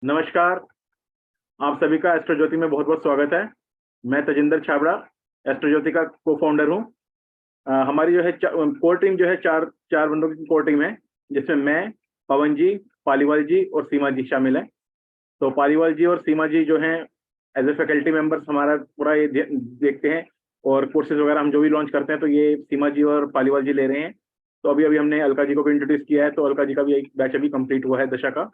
नमस्कार, आप सभी का एस्ट्रो ज्योति में बहुत-बहुत स्वागत है। मैं तजिंदर छाबड़ा, एस्ट्रो ज्योति का को-फाउंडर हूँ। हमारी जो है कोर टीम जो है 4 4 बंदों की कोर टीम है, जिसमें मैं, पवन जी, पालीवाल जी और सीमा जी शामिल हैं। तो पालीवाल जी और सीमा जी जो हैं एज़ अ फैकल्टी मेंबर्स हमारा पूरा ये देखते हैं और कोर्सेज़ वगैरह हम जो भी लॉन्च करते हैं, तो ये सीमा जी और पालीवाल जी ले रहे हैं। तो अभी-अभी हमने अलका जी को भी इंट्रोड्यूस किया है, तो अलका जी का भी एक बैच अभी कंप्लीट हुआ है दशा का।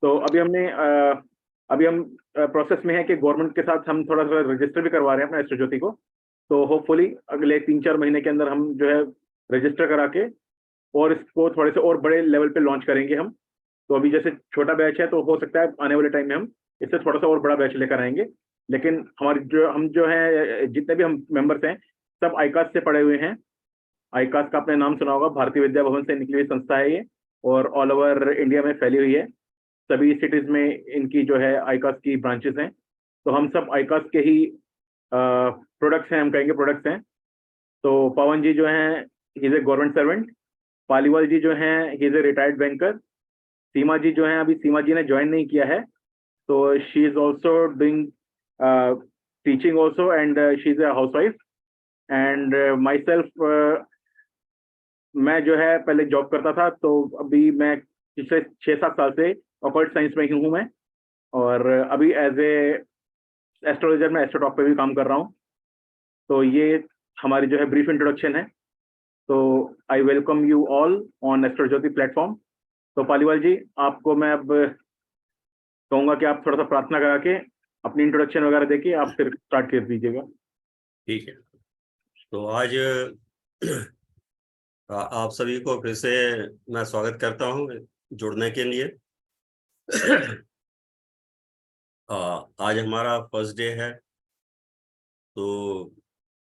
तो अभी हम प्रोसेस में है कि गवर्नमेंट के साथ हम थोड़ा-सा रजिस्टर भी करवा रहे हैं अपना एस्ट्रो ज्योति को। तो होपफुली अगले 3-4 महीने के अंदर हम जो है रजिस्टर करा के और इसको थोड़े से और बड़े लेवल पे लॉन्च करेंगे हम। तो अभी जैसे छोटा बैच है, तो हो सकता है आने वाले टाइम में हम इससे थोड़ा-सा और बड़ा बैच लेकर आएँगे। लेकिन हम जो हैं जितने भी हम मेंबर्स हैं, सब आईकास से पढ़े हुए हैं। आईकास का आपने नाम सुना होगा, भारतीय विद्या भवन से निकली हुई संस्था है ये और ऑल ओवर इंडिया में फैली हुई है। सभी सिटीज़ में इनकी जो है आईकास की ब्रांचेज़ हैं। तो हम सब आईकास के ही प्रोडक्ट्स हैं, हम कहेंगे प्रोडक्ट्स हैं। तो पवन जी जो हैं, he is a government servant. Paliwal ji जो हैं, he is a retired banker. Seema ji जो हैं, अभी सीमा जी ने जॉइन नहीं किया है, तो she is also doing teaching also and she is a housewife and myself मैं जो है पहले जॉब करता था, तो अभी मैं पिछले 6-7 साल से ऑकल्ट साइंस में ही हूँ मैं और अभी एज़ ए एस्ट्रोलॉजर मैं एस्ट्रोटॉक पे भी काम कर रहा हूँ। तो ये हमारी जो है ब्रीफ इंट्रोडक्शन है। तो I welcome you all on astro Jyoti platform. तो पालीवाल जी, आपको मैं अब कहूँगा कि आप थोड़ा-सा प्रार्थना करा के अपनी इंट्रोडक्शन वगैरह देके आप फिर स्टार्ट कर दीजिएगा। ठीक है। तो आज आप सभी को फिर से मैं स्वागत करता हूँ जुड़ने के लिए। आज हमारा फर्स्ट डे है, तो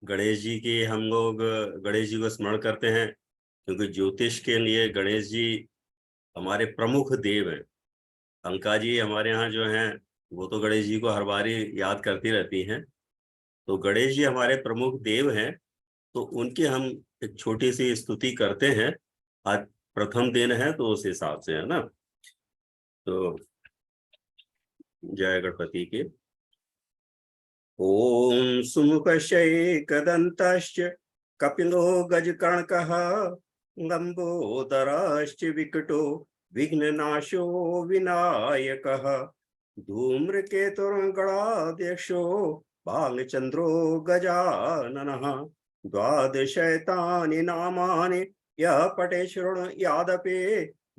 गणेश जी की हम लोग गणेश जी को स्मरण करते हैं, क्योंकि ज्योतिष के लिए गणेश जी हमारे प्रमुख देव हैं। अलका जी हमारे यहाँ जो हैं वो तो गणेश जी को हर बार ही याद करती रहती हैं। तो गणेश जी हमारे प्रमुख देव हैं, तो उनकी हम एक छोटी सी स्तुति करते हैं। आज प्रथम दिन है, तो उस हिसाब से है ना। तो जय गणपति के। ओम सुमुखशैकदन्तश्च कपिलो गजकर्णकः लंबोदरश्च विकटो विघ्ननाशो विनायकः धूम्रकेतुर्गणाध्यक्षो बालचन्द्रो गजाननः द्वादशैतानि नामानि यः पठेत् शृणुयादपि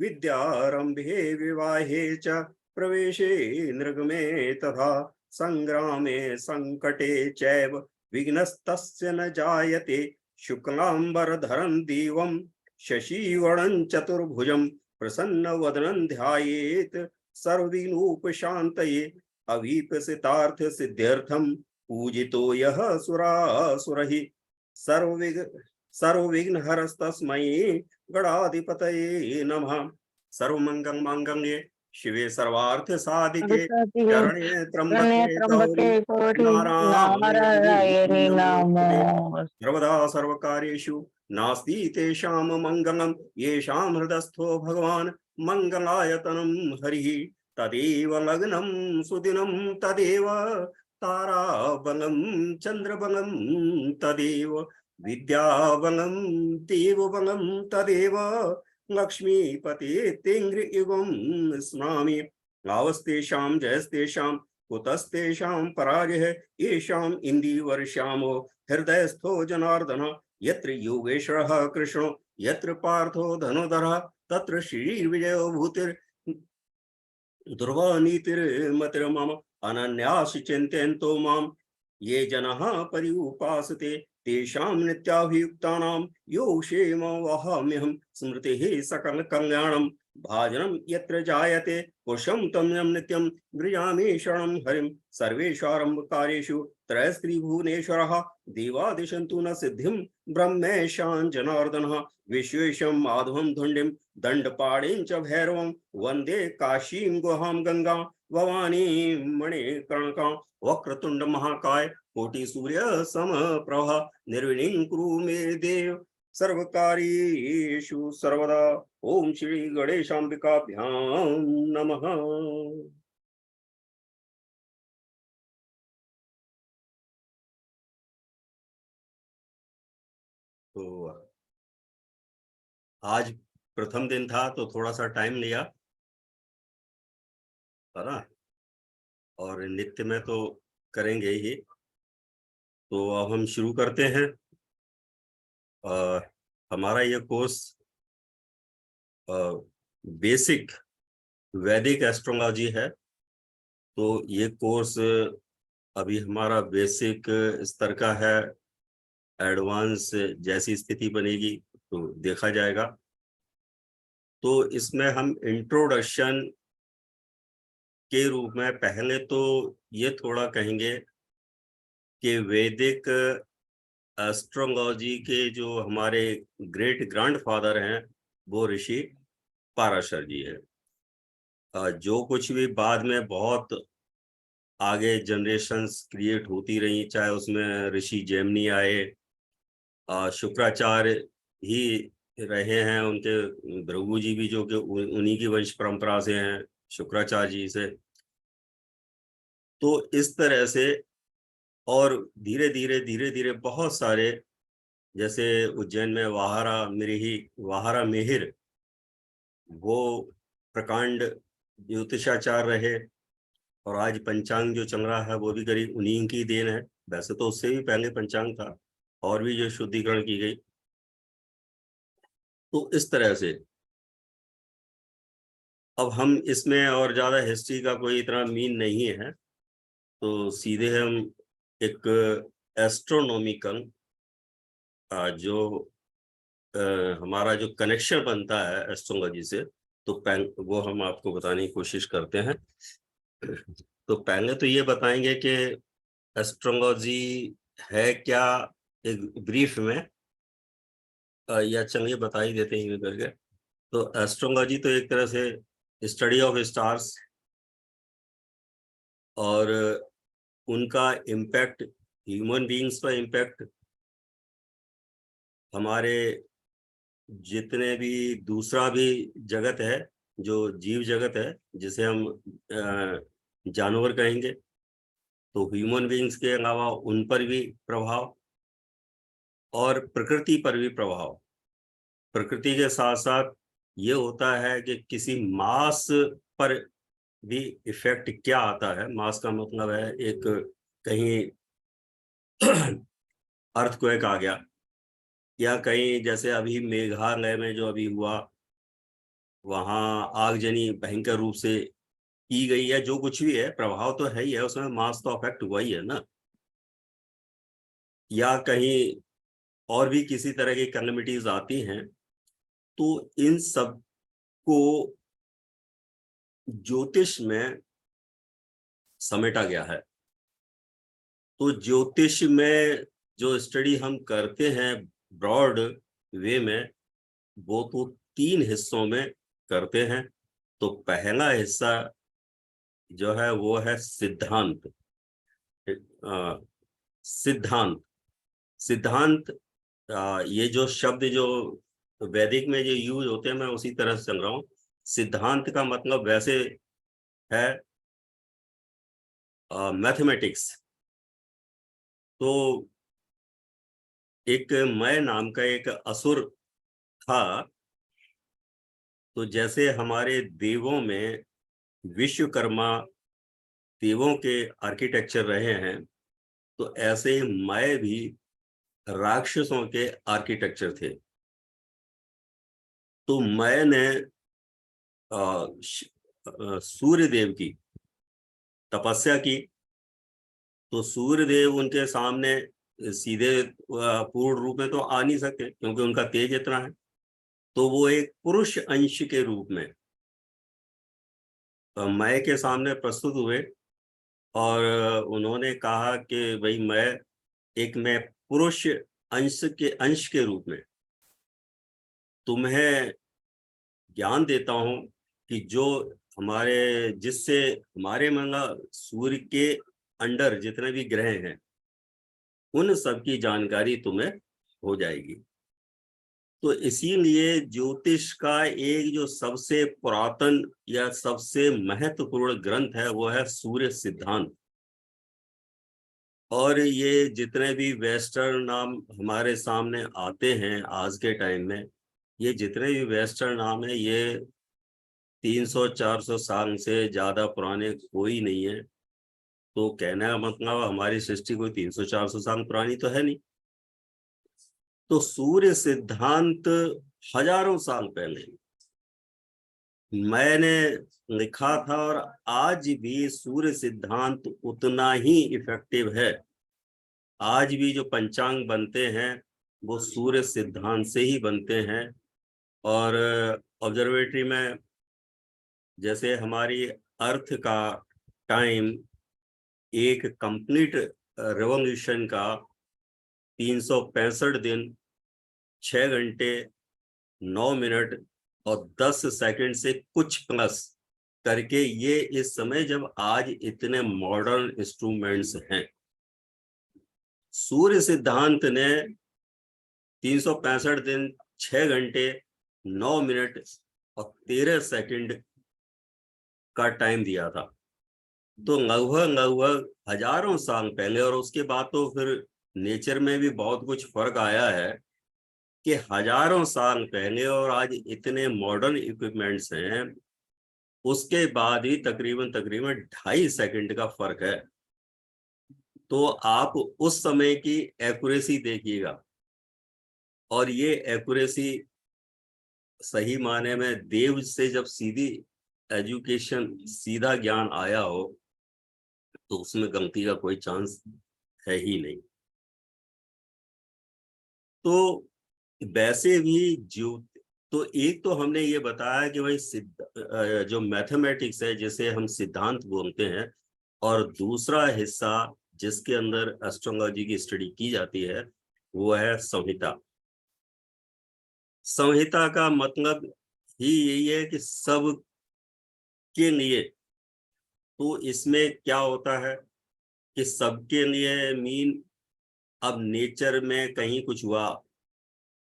विद्यारम्भे विवाहे च प्रवेशे नृगमे तथा संग्रामे संकटे चैव विघ्नस्तस्य न जायते शुक्लांबरधरं दिवं शशिवर्णं चतुर्भुजं प्रसन्नवदनं ध्यायेत् सर्वविघ्नोपशान्तये अभीप्सितार्थ सिद्ध्यर्थं पूजितो यः सुरासुरैः सर्वविघ्नहरस्तस्मै गणाधिपतये नमः। सर्वमंगल मांगल्ये शिवे सर्वार्थ साधिके शरण्ये त्र्यंबके गौरी नारायणी नमोस्तुते। सर्वदा सर्वकार्येषु नास्ति तेषां मंगलम् येषां हृदस्थो भगवान् मंगलायतनं हरिः तदेव लग्नं सुदिनं तदेव ताराबलं चंद्रबलं तदेव विद्याबलं देवबलं तदेव लक्ष्मीपते तेङ्ग्रियुगं स्मरामि। गावस्तेषां जयस्तेषां कुतस्तेषां पराजयः येषाम् इन्दीवर्ष्यामो हृदयस्थो जनार्दन यत्र योगेश्वरः कृष्णो यत्र पार्थो धनुधरः तत्र श्रीविजयो भूतिर् दुर्वानीतिर्मतिर्मम अनन्यासि चिन्तयन्तो मां ये जनाः पर्युपासते तेषां नित्याभियुक्तानां योगक्षेम वहाम्यहं स्मृतिः सकल कल्याणं भाजनं यत्र जायते पुरुषं तम्यं नित्यं गृह्णामि शरणं हरिं सर्वेषारम्भकार्येषु त्रयस्त्रिभुवनेश्वरः देवादिशन्तु न सिद्धिं ब्रह्मेशान् जनार्दनः विश्वेशं माधवं धुण्डिं दण्डपाणिं च भैरवं वन्दे काशीं गुहां गंगा भवानी मणिकर्णिकां वक्रतुंड महाकाय कोटि सूर्य समप्रभा निर्विघ्नं कुरु मे देव सर्वकार्येषु सर्वदा। ओम श्री गणेशांबिकाभ्यां नमः। तो आज प्रथम दिन था तो थोड़ा सा टाइम लिया, है ना, और नित्य में तो करेंगे ही। तो अब हम शुरू करते हैं। हमारा ये कोर्स बेसिक वैदिक एस्ट्रोलॉजी है। तो ये कोर्स अभी हमारा बेसिक स्तर का है, एडवांस जैसी स्थिति बनेगी तो देखा जाएगा। तो इसमें हम इंट्रोडक्शन के रूप में पहले तो ये थोड़ा कहेंगे कि वैदिक एस्ट्रोलॉजी के जो हमारे ग्रेट ग्रैंडफादर हैं वो ऋषि पाराशर जी है। जो कुछ भी बाद में बहुत आगे जनरेशन्स क्रिएट होती रही, चाहे उसमें ऋषि जैमिनी आए, शुक्राचार्य ही रहे हैं, उनके भृगु जी भी जो कि उन्हीं की वंश परंपरा से हैं, शुक्राचार्य जी से। तो इस तरह से और धीरे धीरे बहुत सारे, जैसे उज्जैन में वाहारा मिहिर वो प्रकांड ज्योतिषाचार्य रहे, और आज पंचांग जो चल रहा है वो भी करीब उन्हीं की देन है। वैसे तो उससे भी पहले पंचांग था और भी जो शुद्धिकरण की गई। तो इस तरह से अब हम इसमें और ज्यादा हिस्ट्री का कोई इतना मीन नहीं है, तो सीधे हम एक एस्ट्रोनॉमिकल जो हमारा जो कनेक्शन बनता है एस्ट्रोलॉजी से, तो वो हम आपको बताने की कोशिश करते हैं। तो पहले तो ये बताएंगे कि एस्ट्रोलॉजी है क्या, एक ब्रीफ में, या चलिए बता ही देते हैं करके। तो एस्ट्रोलॉजी तो एक तरह से स्टडी ऑफ स्टार्स और उनका इम्पैक्ट, ह्यूमन बीइंग्स पर इम्पैक्ट, हमारे जितने भी दूसरा भी जगत है, जो जीव जगत है जिसे हम जानवर कहेंगे, तो ह्यूमन बीइंग्स के अलावा उन पर भी प्रभाव, और प्रकृति पर भी प्रभाव। प्रकृति के साथ साथ ये होता है कि किसी मास पर भी इफेक्ट क्या आता है। मास का मतलब है एक कहीं अर्थक्वेक आ गया, या कहीं जैसे अभी मेघालय में जो अभी हुआ, वहां आगजनी भयंकर रूप से की गई है। जो कुछ भी है प्रभाव तो है ही है, उसमें मास तो अफेक्ट हुआ ही है ना। या कहीं और भी किसी तरह की कैलेमिटीज आती हैं, तो इन सब को ज्योतिष में समेटा गया है। तो ज्योतिष में जो स्टडी हम करते हैं ब्रॉड वे में, वो तो 3 हिस्सों में करते हैं। तो पहला हिस्सा जो है वो है सिद्धांत। सिद्धांत सिद्धांत ये जो शब्द जो वैदिक में जो यूज होते हैं, मैं उसी तरह से चल रहा हूँ। सिद्धांत का मतलब वैसे है मैथमेटिक्स। तो एक मय नाम का एक असुर था। तो जैसे हमारे देवों में विश्वकर्मा देवों के आर्किटेक्चर रहे हैं, तो ऐसे मय भी राक्षसों के आर्किटेक्चर थे। तो मय ने सूर्य देव की तपस्या की। तो सूर्य देव उनके सामने सीधे पूर्ण रूप में तो आ नहीं सकते, क्योंकि उनका तेज इतना है। तो वो एक पुरुष अंश के रूप में मय के सामने प्रस्तुत हुए, और उन्होंने कहा कि भाई मैं पुरुष अंश के रूप में तुम्हें ज्ञान देता हूं कि जो जिससे हमारे सूर्य के अंडर जितने भी ग्रह हैं उन सब की जानकारी तुम्हें हो जाएगी। तो इसीलिए ज्योतिष का एक जो सबसे पुरातन या सबसे महत्वपूर्ण ग्रंथ है वो है सूर्य सिद्धांत। और ये जितने भी वेस्टर्न नाम हमारे सामने आते हैं आज के टाइम में, ये जितने भी वेस्टर्न नाम है ये 300-400 साल से ज्यादा पुराने कोई नहीं है। तो कहने का मतलब हमारी सृष्टि कोई 300-400 साल पुरानी तो है नहीं। तो सूर्य सिद्धांत हजारों साल पहले मैंने लिखा था, और आज भी सूर्य सिद्धांत उतना ही इफेक्टिव है। आज भी जो पंचांग बनते हैं वो सूर्य सिद्धांत से ही बनते हैं। और ऑब्जर्वेटरी में जैसे हमारी अर्थ का टाइम एक कंप्लीट रेवोल्यूशन का 365 दिन 6 घंटे 9 मिनट और 10 सेकंड से कुछ प्लस करके, ये इस समय जब आज इतने मॉडर्न इंस्ट्रूमेंट्स हैं, सूर्य सिद्धांत ने 365 दिन 6 घंटे 9 मिनट और 13 सेकंड का टाइम दिया था। तो लगभग हजारों साल पहले, और उसके बाद तो फिर नेचर में भी बहुत कुछ फर्क आया है कि हजारों साल पहले और आज इतने मॉडर्न इक्विपमेंट्स हैं, उसके बाद ही तकरीबन 2.5 सेकंड का फर्क है। तो आप उस समय की एक्यूरेसी देखिएगा, और ये एक्यूरेसी सही माने में देव से जब सीधी एजुकेशन, सीधा ज्ञान आया हो तो उसमें गलती का कोई चांस है ही नहीं। तो वैसे भी तो एक तो हमने ये बताया कि भाई जो मैथमेटिक्स है जिसे हम सिद्धांत बोलते हैं, और दूसरा हिस्सा जिसके अंदर एस्ट्रोलॉजी की स्टडी की जाती है वो है संहिता। संहिता का मतलब ही यही है कि सब के लिए। तो इसमें क्या होता है कि सबके लिए मीन, अब नेचर में कहीं कुछ हुआ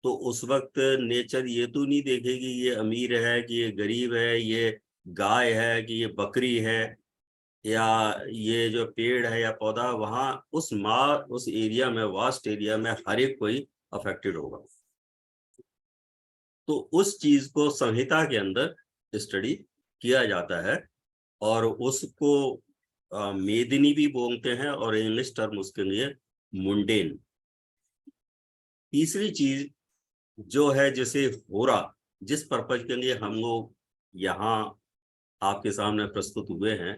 तो उस वक्त नेचर ये तो नहीं देखेगी ये अमीर है कि ये गरीब है, ये गाय है कि ये बकरी है, या ये जो पेड़ है या पौधा, वहां उस एरिया में, वास्ट एरिया में हर एक कोई अफेक्टेड होगा। तो उस चीज को संहिता के अंदर स्टडी किया जाता है, और उसको मेदिनी भी बोलते हैं, और इंग्लिश टर्म उसके लिए मुंडेन। तीसरी चीज जो है, जैसे होरा, जिस पर्पज के लिए हम लोग यहाँ आपके सामने प्रस्तुत हुए हैं,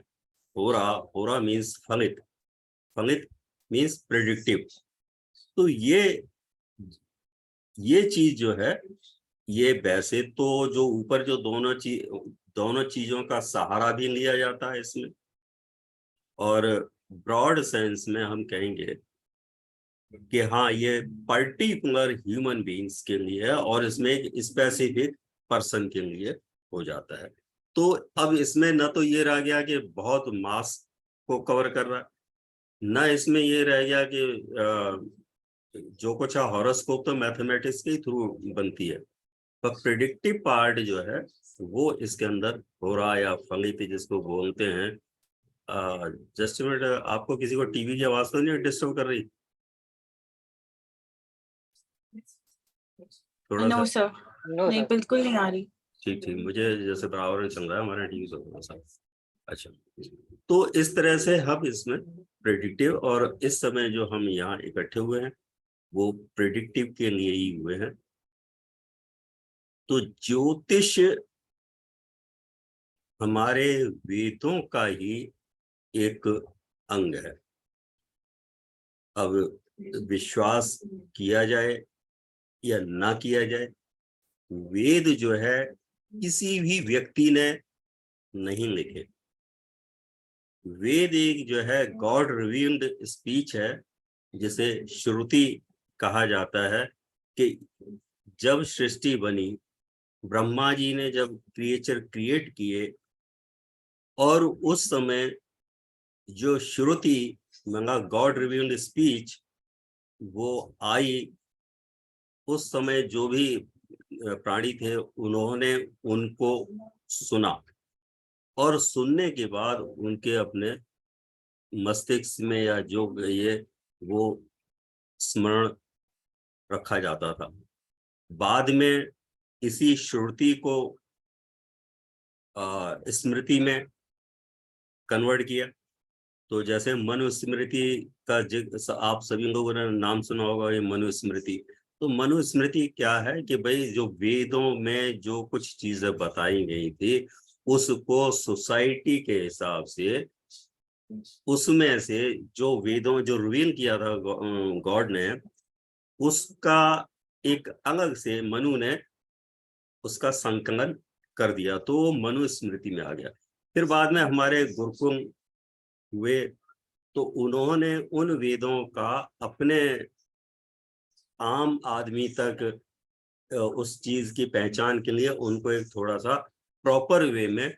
होरा, होरा मीन्स फलित, फलित मीन्स प्रेडिक्टिव। तो ये चीज जो है, ये वैसे तो जो ऊपर जो दोनों चीजों का सहारा भी लिया जाता है इसमें, और ब्रॉड सेंस में हम कहेंगे कि हाँ ये पर्टिकुलर ह्यूमन बीइंग्स के लिए है, और इसमें एक स्पेसिफिक पर्सन के लिए हो जाता है। तो अब इसमें न तो ये रह गया कि बहुत मास को कवर कर रहा है, न इसमें ये रह गया कि जो कुछ है हॉरोस्कोप तो मैथमेटिक्स के थ्रू बनती है, पर प्रिडिक्टिव पार्ट जो है वो इसके अंदर हो रहा, या फलित जिसको बोलते हैं। जस्ट मिनट, आपको किसी को टीवी की आवाज तो नहीं डिस्टर्ब कर रही? थोड़ा नो सा सर, नहीं बिल्कुल नहीं आ रही। ठीक ठीक, मुझे जैसे बराबर चल रहा है हमारा टीवी तो थोड़ा सा। अच्छा, तो इस तरह से हम इसमें प्रेडिक्टिव, और इस समय जो हम यहाँ इकट्ठे हुए हैं वो प्रेडिक्टिव के लिए ही हुए हैं। तो ज्योतिष हमारे वेदों का ही एक अंग है। अब विश्वास किया जाए या ना किया जाए, वेद जो है किसी भी व्यक्ति ने नहीं लिखे। वेद एक जो है गॉड रिवील्ड स्पीच है, जिसे श्रुति कहा जाता है। कि जब सृष्टि बनी, ब्रह्मा जी ने जब क्रिएचर क्रिएट किए, और उस समय जो श्रुति मतलब गॉड रिवील्ड स्पीच वो आई, उस समय जो भी प्राणी थे उन्होंने उनको सुना, और सुनने के बाद उनके अपने मस्तिष्क में या जो ये वो स्मरण रखा जाता था। बाद में इसी श्रुति को स्मृति में कन्वर्ट किया। तो जैसे मनुस्मृति का आप सभी लोगों ने नाम सुना होगा, ये मनुस्मृति। तो मनुस्मृति क्या है कि भाई जो वेदों में जो कुछ चीजें बताई गई थी उसको सोसाइटी के हिसाब से, उसमें से जो वेदों जो रिवील किया था गॉड ने, उसका एक अलग से मनु ने उसका संकलन कर दिया, तो वो मनुस्मृति में आ गया। फिर बाद में हमारे गुरुकुल हुए तो उन्होंने उन वेदों का अपने आम आदमी तक उस चीज की पहचान के लिए उनको एक थोड़ा सा प्रॉपर वे में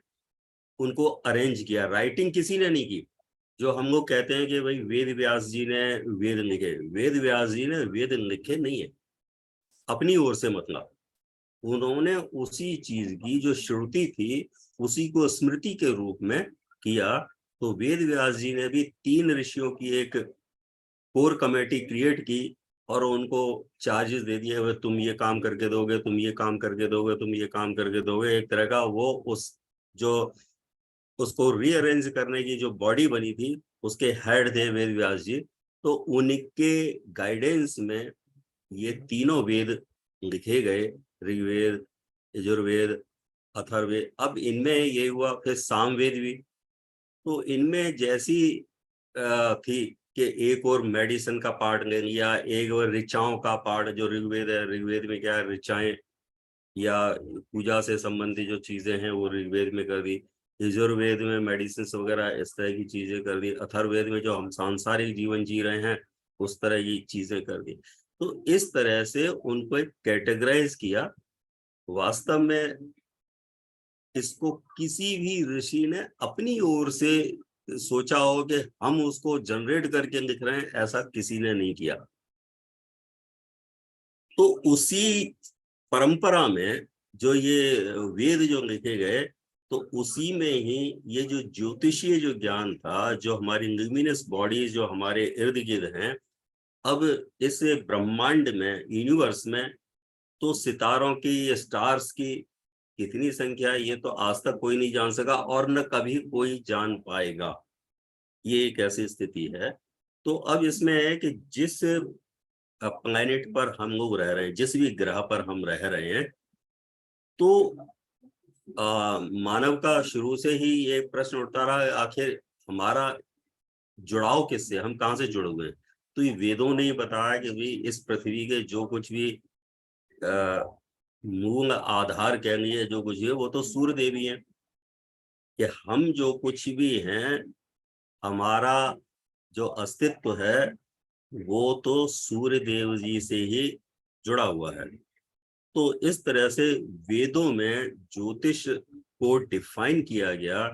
उनको अरेंज किया। राइटिंग किसी ने नहीं की। जो हम लोग कहते हैं कि भाई वेद व्यास जी ने वेद लिखे, वेद व्यास जी ने वेद लिखे नहीं है अपनी ओर से, मतलब उन्होंने उसी चीज की जो श्रुति थी उसी को स्मृति के रूप में किया। तो वेद व्यास जी ने भी 3 ऋषियों की एक कोर कमेटी क्रिएट की और उनको चार्जेस दे दिए, तुम ये काम करके दोगे, तुम ये काम करके दोगे, तुम ये काम करके दोगे। एक तरह का वो उस जो उसको रीअरेंज करने की जो बॉडी बनी थी उसके हेड थे वेद व्यास जी। तो उनके गाइडेंस में ये तीनों वेद लिखे गए, ऋग्वेद, यजुर्वेद, अथर्ववेद। अब इनमें ये हुआ फिर सामवेद भी। तो इनमें जैसी थी कि एक और मेडिसिन का पार्ट ले लिया, एक और ऋचाओं का पार्ट, जो ऋग्वेद है, ऋग्वेद में क्या है ऋचाएं या पूजा से संबंधित जो चीजें हैं वो ऋग्वेद में कर दी, यजुर्वेद में मेडिसिन वगैरह इस तरह की चीजें कर दी, अथर्ववेद में जो हम सांसारिक जीवन जी रहे हैं उस तरह की चीजें कर दी। तो इस तरह से उनको एक कैटेगराइज किया। वास्तव में इसको किसी भी ऋषि ने अपनी ओर से सोचा हो कि हम उसको जनरेट करके लिख रहे हैं, ऐसा किसी ने नहीं किया। तो उसी परंपरा में जो ये वेद जो लिखे गए, तो उसी में ही ये जो ज्योतिषीय जो ज्ञान था, जो हमारी ल्यूमिनस बॉडीज जो हमारे इर्द गिर्द हैं, अब इस ब्रह्मांड में, यूनिवर्स में, तो सितारों की, स्टार्स की कितनी संख्या है ये तो आज तक कोई नहीं जान सका और न कभी कोई जान पाएगा। ये एक ऐसी स्थिति है। तो अब इसमें है कि जिस प्लैनेट पर हम लोग रह रहे हैं, जिस भी ग्रह पर हम रह रहे हैं, तो मानव का शुरू से ही ये प्रश्न उठता रहा, आखिर हमारा जुड़ाव किससे, हम कहाँ से जुड़े हुए हैं। तो ये वेदों ने बताया कि भाई इस पृथ्वी के जो कुछ भी मूल आधार कह लिए जो कुछ है वो तो सूर्य देवी है, कि हम जो कुछ भी हैं, हमारा जो अस्तित्व है वो तो सूर्य देव जी से ही जुड़ा हुआ है। तो इस तरह से वेदों में ज्योतिष को डिफाइन किया गया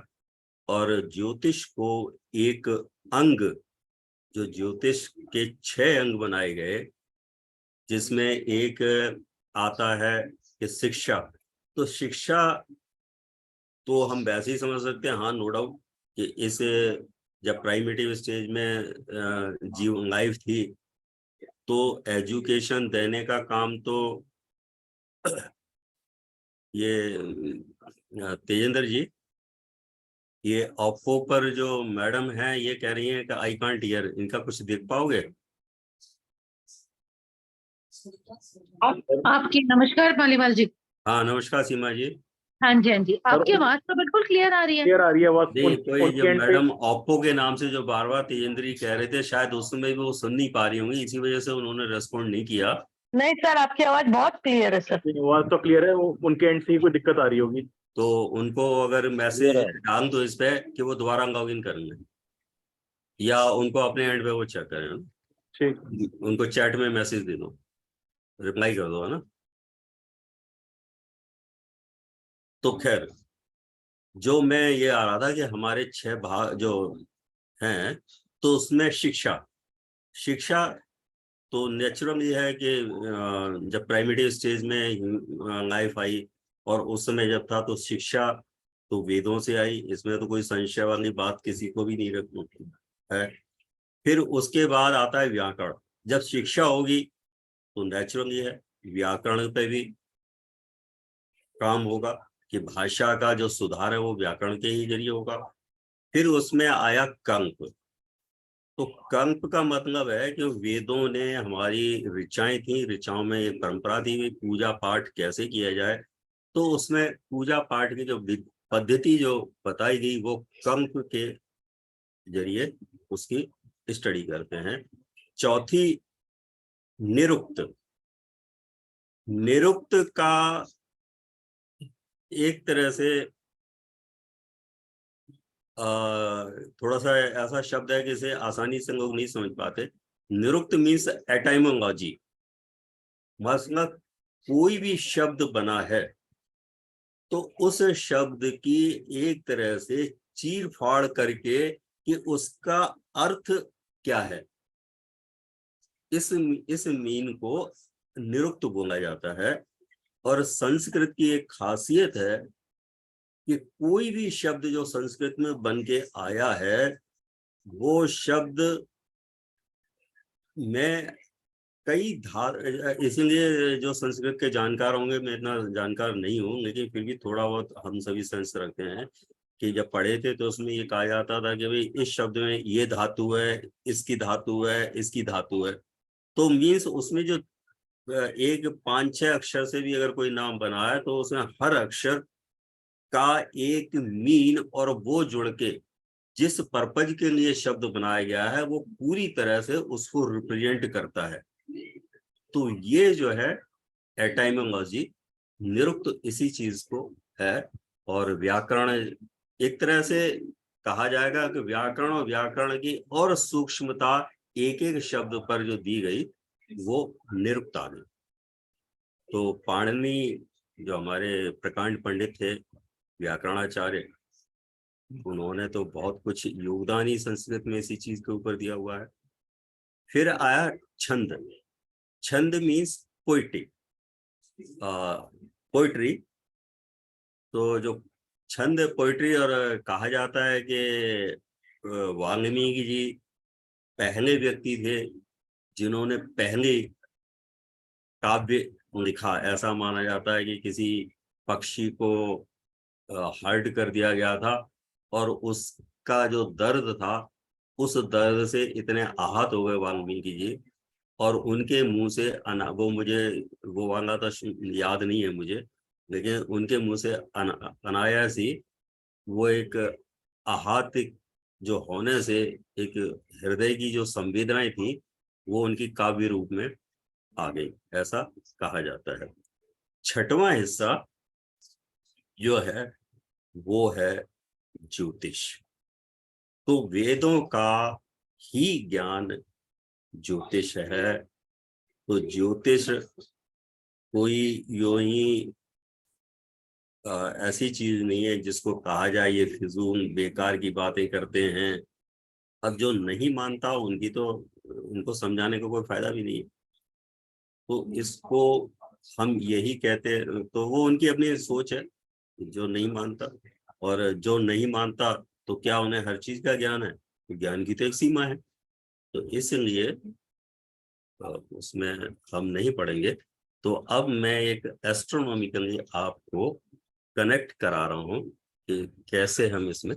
और ज्योतिष को एक अंग, जो ज्योतिष के 6 अंग बनाए गए, जिसमें एक आता है कि शिक्षा। तो शिक्षा तो हम वैसे ही समझ सकते हैं, हाँ नो डाउट, कि इस जब प्राइमेटिव स्टेज में जीव लाइफ थी तो एजुकेशन देने का काम तो ये तेजेंद्र जी, ये ओप्पो पर जो मैडम है ये कह रही हैं कि आई कांट हियर, इनका कुछ देख पाओगे? आपकी नमस्कार पालीवाल जी। हाँ नमस्कार सीमा जी। हाँ जी हाँ जी, आपकी आवाज तो बिल्कुल क्लियर आ रही है। क्लियर आ रही है आवाज। कोई जो मैडम ओप्पो के नाम से जो बार बार तेजेंद्र जी कह रहे थे, शायद उस समय भी वो सुन नहीं पा रही होंगी, इसी वजह से उन्होंने रेस्पॉन्ड नहीं किया। नहीं सर, आपकी आवाज बहुत क्लियर है सर। आवाज तो क्लियर है, उनके एंड से ही कोई दिक्कत आ रही होगी। तो उनको अगर मैसेज डाल दो इस पे कि वो दोबारा लॉग इन कर लें, या उनको अपने एंड पे वो चेक करें। ठीक, उनको चैट में मैसेज दे दो, रिप्लाई कर दो, है ना। तो खैर, जो मैं ये आ रहा था कि हमारे 6 भाग जो हैं, तो उसमें शिक्षा तो नेचुरल ये है कि जब प्राइमेटिव स्टेज में लाइफ आई और उस समय जब था तो शिक्षा तो वेदों से आई, इसमें तो कोई संशय वाली बात किसी को भी नहीं रखनी है। फिर उसके बाद आता है व्याकरण। जब शिक्षा होगी तो नेचुरली है व्याकरण पे भी काम होगा कि भाषा का जो सुधार है वो व्याकरण के ही जरिए होगा। फिर उसमें आया कंप। तो कंप का मतलब है कि वेदों ने हमारी ऋचाएं थी, ऋचाओं में एक परंपरा थी पूजा पाठ कैसे किया जाए, तो उसमें पूजा पाठ की जो पद्धति जो बताई गई वो कंप के जरिए उसकी स्टडी करते हैं। चौथी निरुक्त। निरुक्त का एक तरह से थोड़ा सा ऐसा शब्द है कि इसे आसानी से लोग नहीं समझ पाते। निरुक्त मीन्स एटाइमोलॉजी, मतलब कोई भी शब्द बना है तो उस शब्द की एक तरह से चीर फाड़ करके कि उसका अर्थ क्या है, इस मीन को निरुक्त बोला जाता है। और संस्कृत की एक खासियत है कि कोई भी शब्द जो संस्कृत में बन के आया है वो शब्द में कई इसलिए जो संस्कृत के जानकार होंगे, मैं इतना जानकार नहीं हूँ लेकिन फिर भी थोड़ा बहुत हम सभी सेंस रखते हैं कि जब पढ़े थे तो उसमें ये कहा जाता था कि भाई इस शब्द में ये धातु है, इसकी धातु है, इसकी धातु है। तो मीन्स उसमें जो एक 5-6 अक्षर से भी अगर कोई नाम बना है तो उसमें हर अक्षर का एक मीन और वो जुड़ के जिस पर्पज के लिए शब्द बनाया गया है वो पूरी तरह से उसको रिप्रेजेंट करता है। तो ये जो है एटाइमोलॉजी, निरुक्त इसी चीज को है। और व्याकरण एक तरह से कहा जाएगा कि व्याकरण और व्याकरण की और सूक्ष्मता एक एक शब्द पर जो दी गई वो निरुक्त आ गई। तो पाणिनि जो हमारे प्रकांड पंडित थे, व्याकरणाचार्य, उन्होंने तो बहुत कुछ योगदान ही संस्कृत में इसी चीज के ऊपर दिया हुआ है। फिर आया छंद। छंद मीन्स पोइट्री, पोइट्री। तो जो छंद पोइट्री, और कहा जाता है कि वाल्मीकि जी पहले व्यक्ति थे जिन्होंने पहले काव्य लिखा। ऐसा माना जाता है कि किसी पक्षी को हर्ट कर दिया गया था और उसका जो दर्द था उस दर्द से इतने आहत हो गए वाल्मीकि जी, और उनके मुंह से वो वाला तो याद नहीं है मुझे, लेकिन उनके मुंह से अनायास ही वो एक आहत जो होने से एक हृदय की जो संवेदनाएं थी वो उनकी काव्य रूप में आ गई, ऐसा कहा जाता है। छठवां हिस्सा जो है वो है ज्योतिष। तो वेदों का ही ज्ञान ज्योतिष है। तो ज्योतिष कोई यूं ही ऐसी चीज नहीं है जिसको कहा जाए ये फिजूल बेकार की बातें करते हैं। अब जो नहीं मानता उनको समझाने का कोई फायदा भी नहीं है। तो इसको हम यही कहते, तो वो उनकी अपनी सोच है जो नहीं मानता। और जो नहीं मानता तो क्या उन्हें हर चीज का ज्ञान है? तो ज्ञान की तो एक सीमा है। तो इसलिए उसमें हम नहीं पढ़ेंगे। तो अब मैं एक एस्ट्रोनॉमिकली आपको कनेक्ट करा रहा हूँ कि कैसे हम इसमें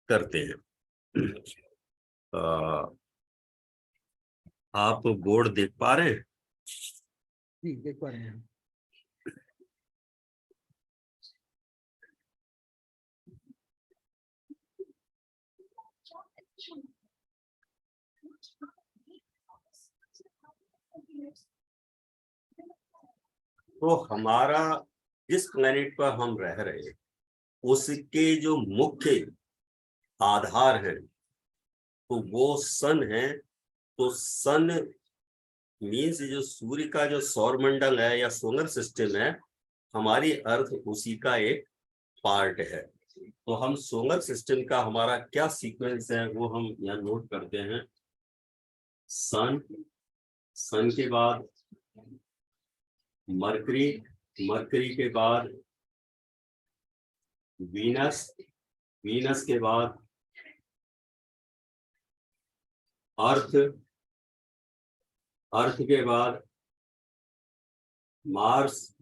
करते हैं। आप बोर्ड देख पा रहे हैं? देख पा रहे हैं। तो हमारा जिस प्लेनेट पर हम रह रहे हैं उसके जो मुख्य आधार है तो वो सन है। तो सन मीन्स जो सूर्य का जो सौरमंडल है या सोलर सिस्टम है, हमारी अर्थ उसी का एक पार्ट है। तो हम सोलर सिस्टम का हमारा क्या सीक्वेंस है वो हम यहाँ नोट करते हैं। सन, सन के बाद मरकरी, मरकरी के बाद वीनस, वीनस के बाद अर्थ, अर्थ के बाद मार्स,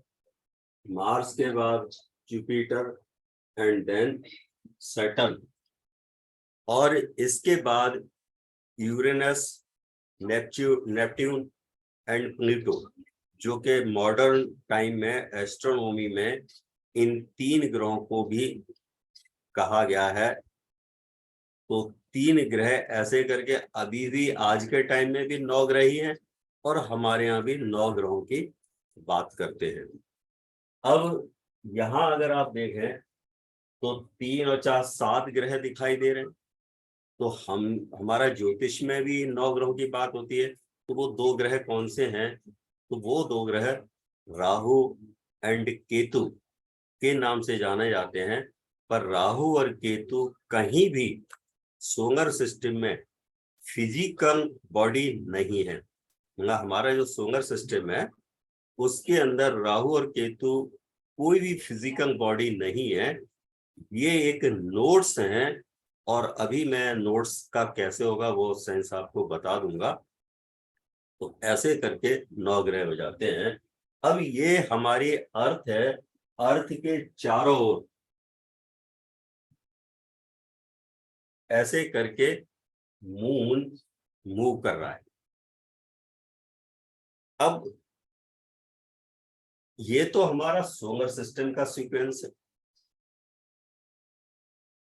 मार्स के बाद जुपिटर एंड देन सैटर्न, और इसके बाद यूरेनस, नेपट्यून एंड प्लूटो, जो कि मॉडर्न टाइम में एस्ट्रोनॉमी में इन 3 ग्रहों को भी कहा गया है। तो 3 ग्रह ऐसे करके अभी भी आज के टाइम में भी 9 ग्रह ही हैं, और हमारे यहाँ भी 9 ग्रहों की बात करते हैं। अब यहाँ अगर आप देखें तो 3 और 4 7 ग्रह दिखाई दे रहे हैं। तो हमारा ज्योतिष में भी 9 ग्रहों की बात होती है। तो वो 2 ग्रह कौन से हैं? तो वो 2 ग्रह राहु एंड केतु के नाम से जाने जाते हैं। पर राहु और केतु कहीं भी सोलर सिस्टम में फिजिकल बॉडी नहीं है। मतलब हमारा जो सोलर सिस्टम है उसके अंदर राहु और केतु कोई भी फिजिकल बॉडी नहीं है। ये एक नोड्स हैं, और अभी मैं नोड्स का कैसे होगा वो सेंस आपको बता दूंगा। तो ऐसे करके 9 ग्रह हो जाते हैं। अब ये हमारी अर्थ है, अर्थ के चारों ओर ऐसे करके मून मूव कर रहा है। अब ये तो हमारा सोलर सिस्टम का सीक्वेंस है।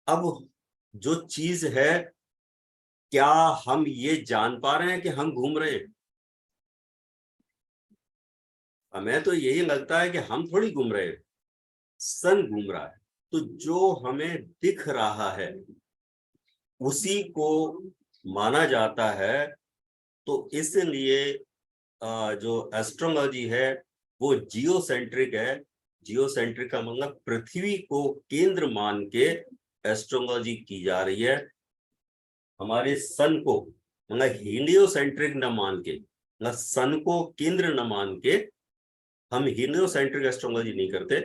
अब जो चीज है, क्या हम ये जान पा रहे हैं कि हम घूम रहे हैं? हमें तो यही लगता है कि हम थोड़ी घूम रहे हैं, सन घूम रहा है। तो जो हमें दिख रहा है उसी को माना जाता है। तो इसलिए जो एस्ट्रोलॉजी है वो जियोसेंट्रिक है। जियोसेंट्रिक का मतलब पृथ्वी को केंद्र मान के एस्ट्रोलॉजी की जा रही है। हमारे सन को मतलब हीलियोसेंट्रिक न मान के, मतलब सन को केंद्र न मान के हम हीलियोसेंट्रिक एस्ट्रोलॉजी नहीं करते,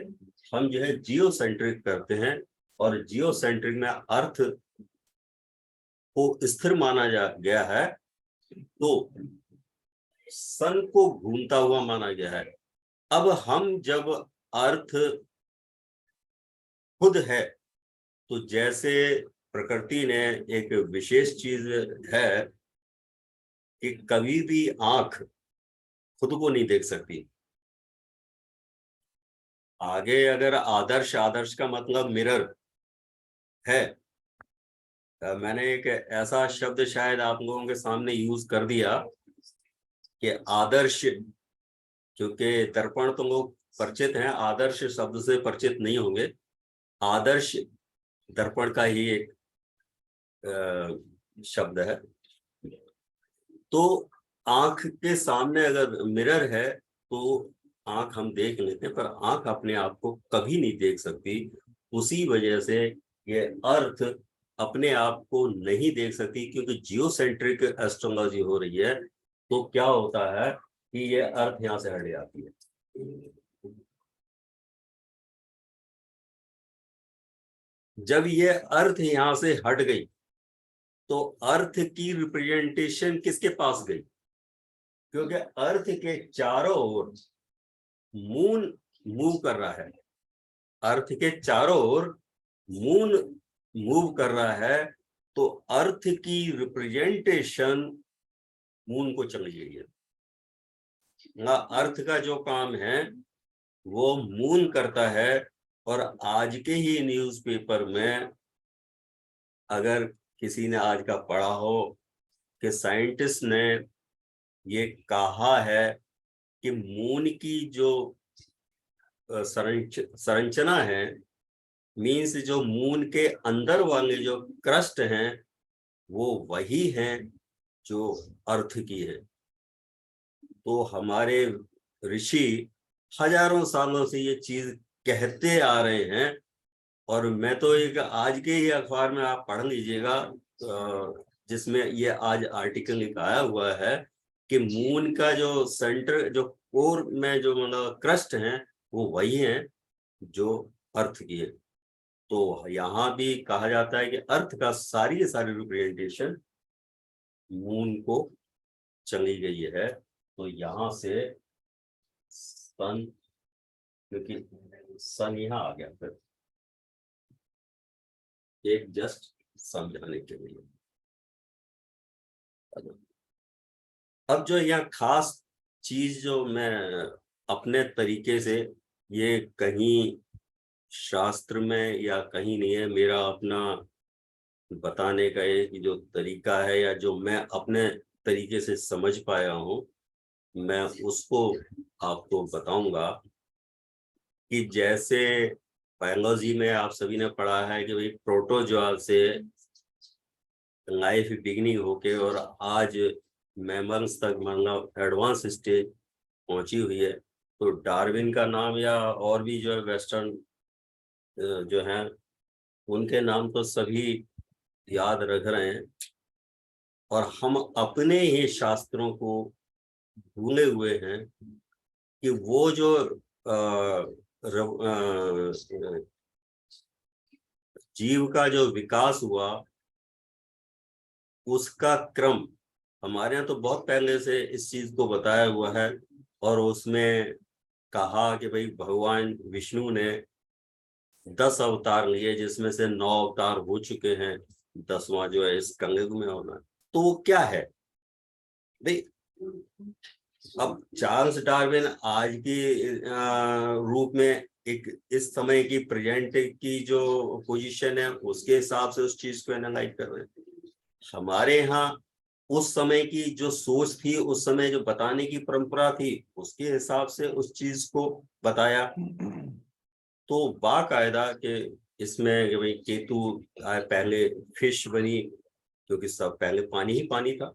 हम जो है जियोसेंट्रिक करते हैं। और जियोसेंट्रिक में अर्थ को स्थिर माना गया है, तो सन को घूमता हुआ माना गया है। अब हम जब अर्थ खुद है, तो जैसे प्रकृति ने एक विशेष चीज है कि कभी भी आंख खुद को नहीं देख सकती। आगे अगर आदर्श, आदर्श का मतलब मिरर है, मैंने एक ऐसा शब्द शायद आप लोगों के सामने यूज कर दिया कि आदर्श, क्योंकि दर्पण तो लोग परिचित हैं, आदर्श शब्द से परिचित नहीं होंगे। आदर्श दर्पण का ही एक शब्द है। तो आंख के सामने अगर मिरर है तो आंख हम देख लेते हैं, पर आंख अपने आप को कभी नहीं देख सकती। उसी वजह से ये अर्थ अपने आप को नहीं देख सकती, क्योंकि जियोसेंट्रिक एस्ट्रोलॉजी हो रही है। तो क्या होता है कि ये अर्थ यहां से हट जाती है। जब ये अर्थ यहां से हट गई तो अर्थ की रिप्रेजेंटेशन किसके पास गई? क्योंकि अर्थ के चारों ओर मून मूव कर रहा है। अर्थ के चारों ओर मून मूव कर रहा है, तो अर्थ की रिप्रेजेंटेशन मून को चली गई है। अर्थ का जो काम है वो मून करता है। और आज के ही न्यूज़पेपर में अगर किसी ने आज का पढ़ा हो कि साइंटिस्ट ने ये कहा है कि मून की जो संरचना है, मीन्स जो मून के अंदर वाले जो क्रस्ट हैं वो वही हैं जो अर्थ की है। तो हमारे ऋषि हजारों सालों से ये चीज कहते आ रहे हैं। और मैं तो एक आज के ही अखबार में आप पढ़ लीजिएगा, जिसमें ये आज आर्टिकल लिखाया हुआ है कि मून का जो सेंटर, जो कोर में जो मतलब क्रस्ट हैं वो वही हैं जो अर्थ की है। तो यहाँ भी कहा जाता है कि अर्थ का सारी रिप्रेजेंटेशन मून को चली गई है। तो यहाँ से सन, क्योंकि सन यहाँ आ गया, फिर एक जस्ट समझाने के लिए। अब जो यहाँ खास चीज जो मैं अपने तरीके से, ये कहीं शास्त्र में या कहीं नहीं है, मेरा अपना बताने का एक जो तरीका है या जो मैं अपने तरीके से समझ पाया हूँ, मैं उसको आपको बताऊंगा। कि जैसे बायोलॉजी में आप सभी ने पढ़ा है कि भाई प्रोटोजोआ से लाइफ बिगिनिंग होके और आज मैमल्स तक मतलब एडवांस स्टेज पहुंची हुई है। तो डार्विन का नाम या और भी जो है वेस्टर्न जो है उनके नाम तो सभी याद रख रहे हैं, और हम अपने ही शास्त्रों को भूले हुए हैं कि वो जो जीव का जो विकास हुआ उसका क्रम हमारे यहाँ तो बहुत पहले से इस चीज को बताया हुआ है। और उसमें कहा कि भाई भगवान विष्णु ने 10 अवतार लिए, जिसमें से 9 अवतार हो चुके हैं, 10वां जो है इस कलयुग में होना है। तो वो क्या है भाई? अब चार्ल्स डार्विन आज की रूप में एक इस समय की प्रेजेंट की जो पोजीशन है उसके हिसाब से उस चीज को एनालाइज कर रहे हैं। हमारे यहाँ उस समय की जो सोच थी, उस समय जो बताने की परंपरा थी, उसके हिसाब से उस चीज को बताया। तो बाकायदा के इसमें कि भाई केतु पहले फिश बनी, क्योंकि सब पहले पानी ही पानी था,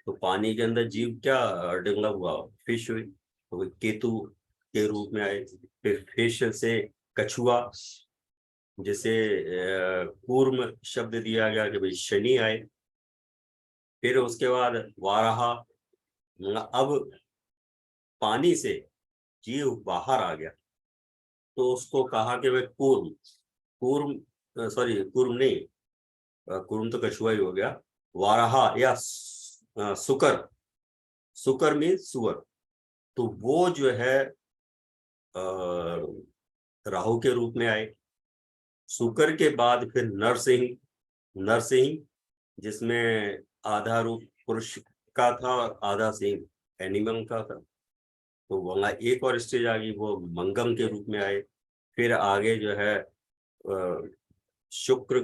तो पानी के अंदर जीव क्या डेवलप हुआ, फिश हुई, तो केतु के रूप में आए। फिर फिश से कछुआ, जिसे कूर्म शब्द दिया गया कि भाई शनि आए। फिर उसके बाद वाराहा, अब पानी से जीव बाहर आ गया, तो उसको कहा कि भाई कूर्म, कूर्म सॉरी कूर्म नहीं, कूर्म तो कछुआ ही हो गया। वाराहा या सुकर, सुकर मीन सुअर, तो वो जो है राहु के रूप में आए। सुकर के बाद फिर नरसिंह, नरसिंह जिसमें आधा रूप पुरुष का था और आधा सिंह एनिमल का था। तो वहाँ एक और स्टेज आ गई, वो मंगम के रूप में आए। फिर आगे जो है शुक्र,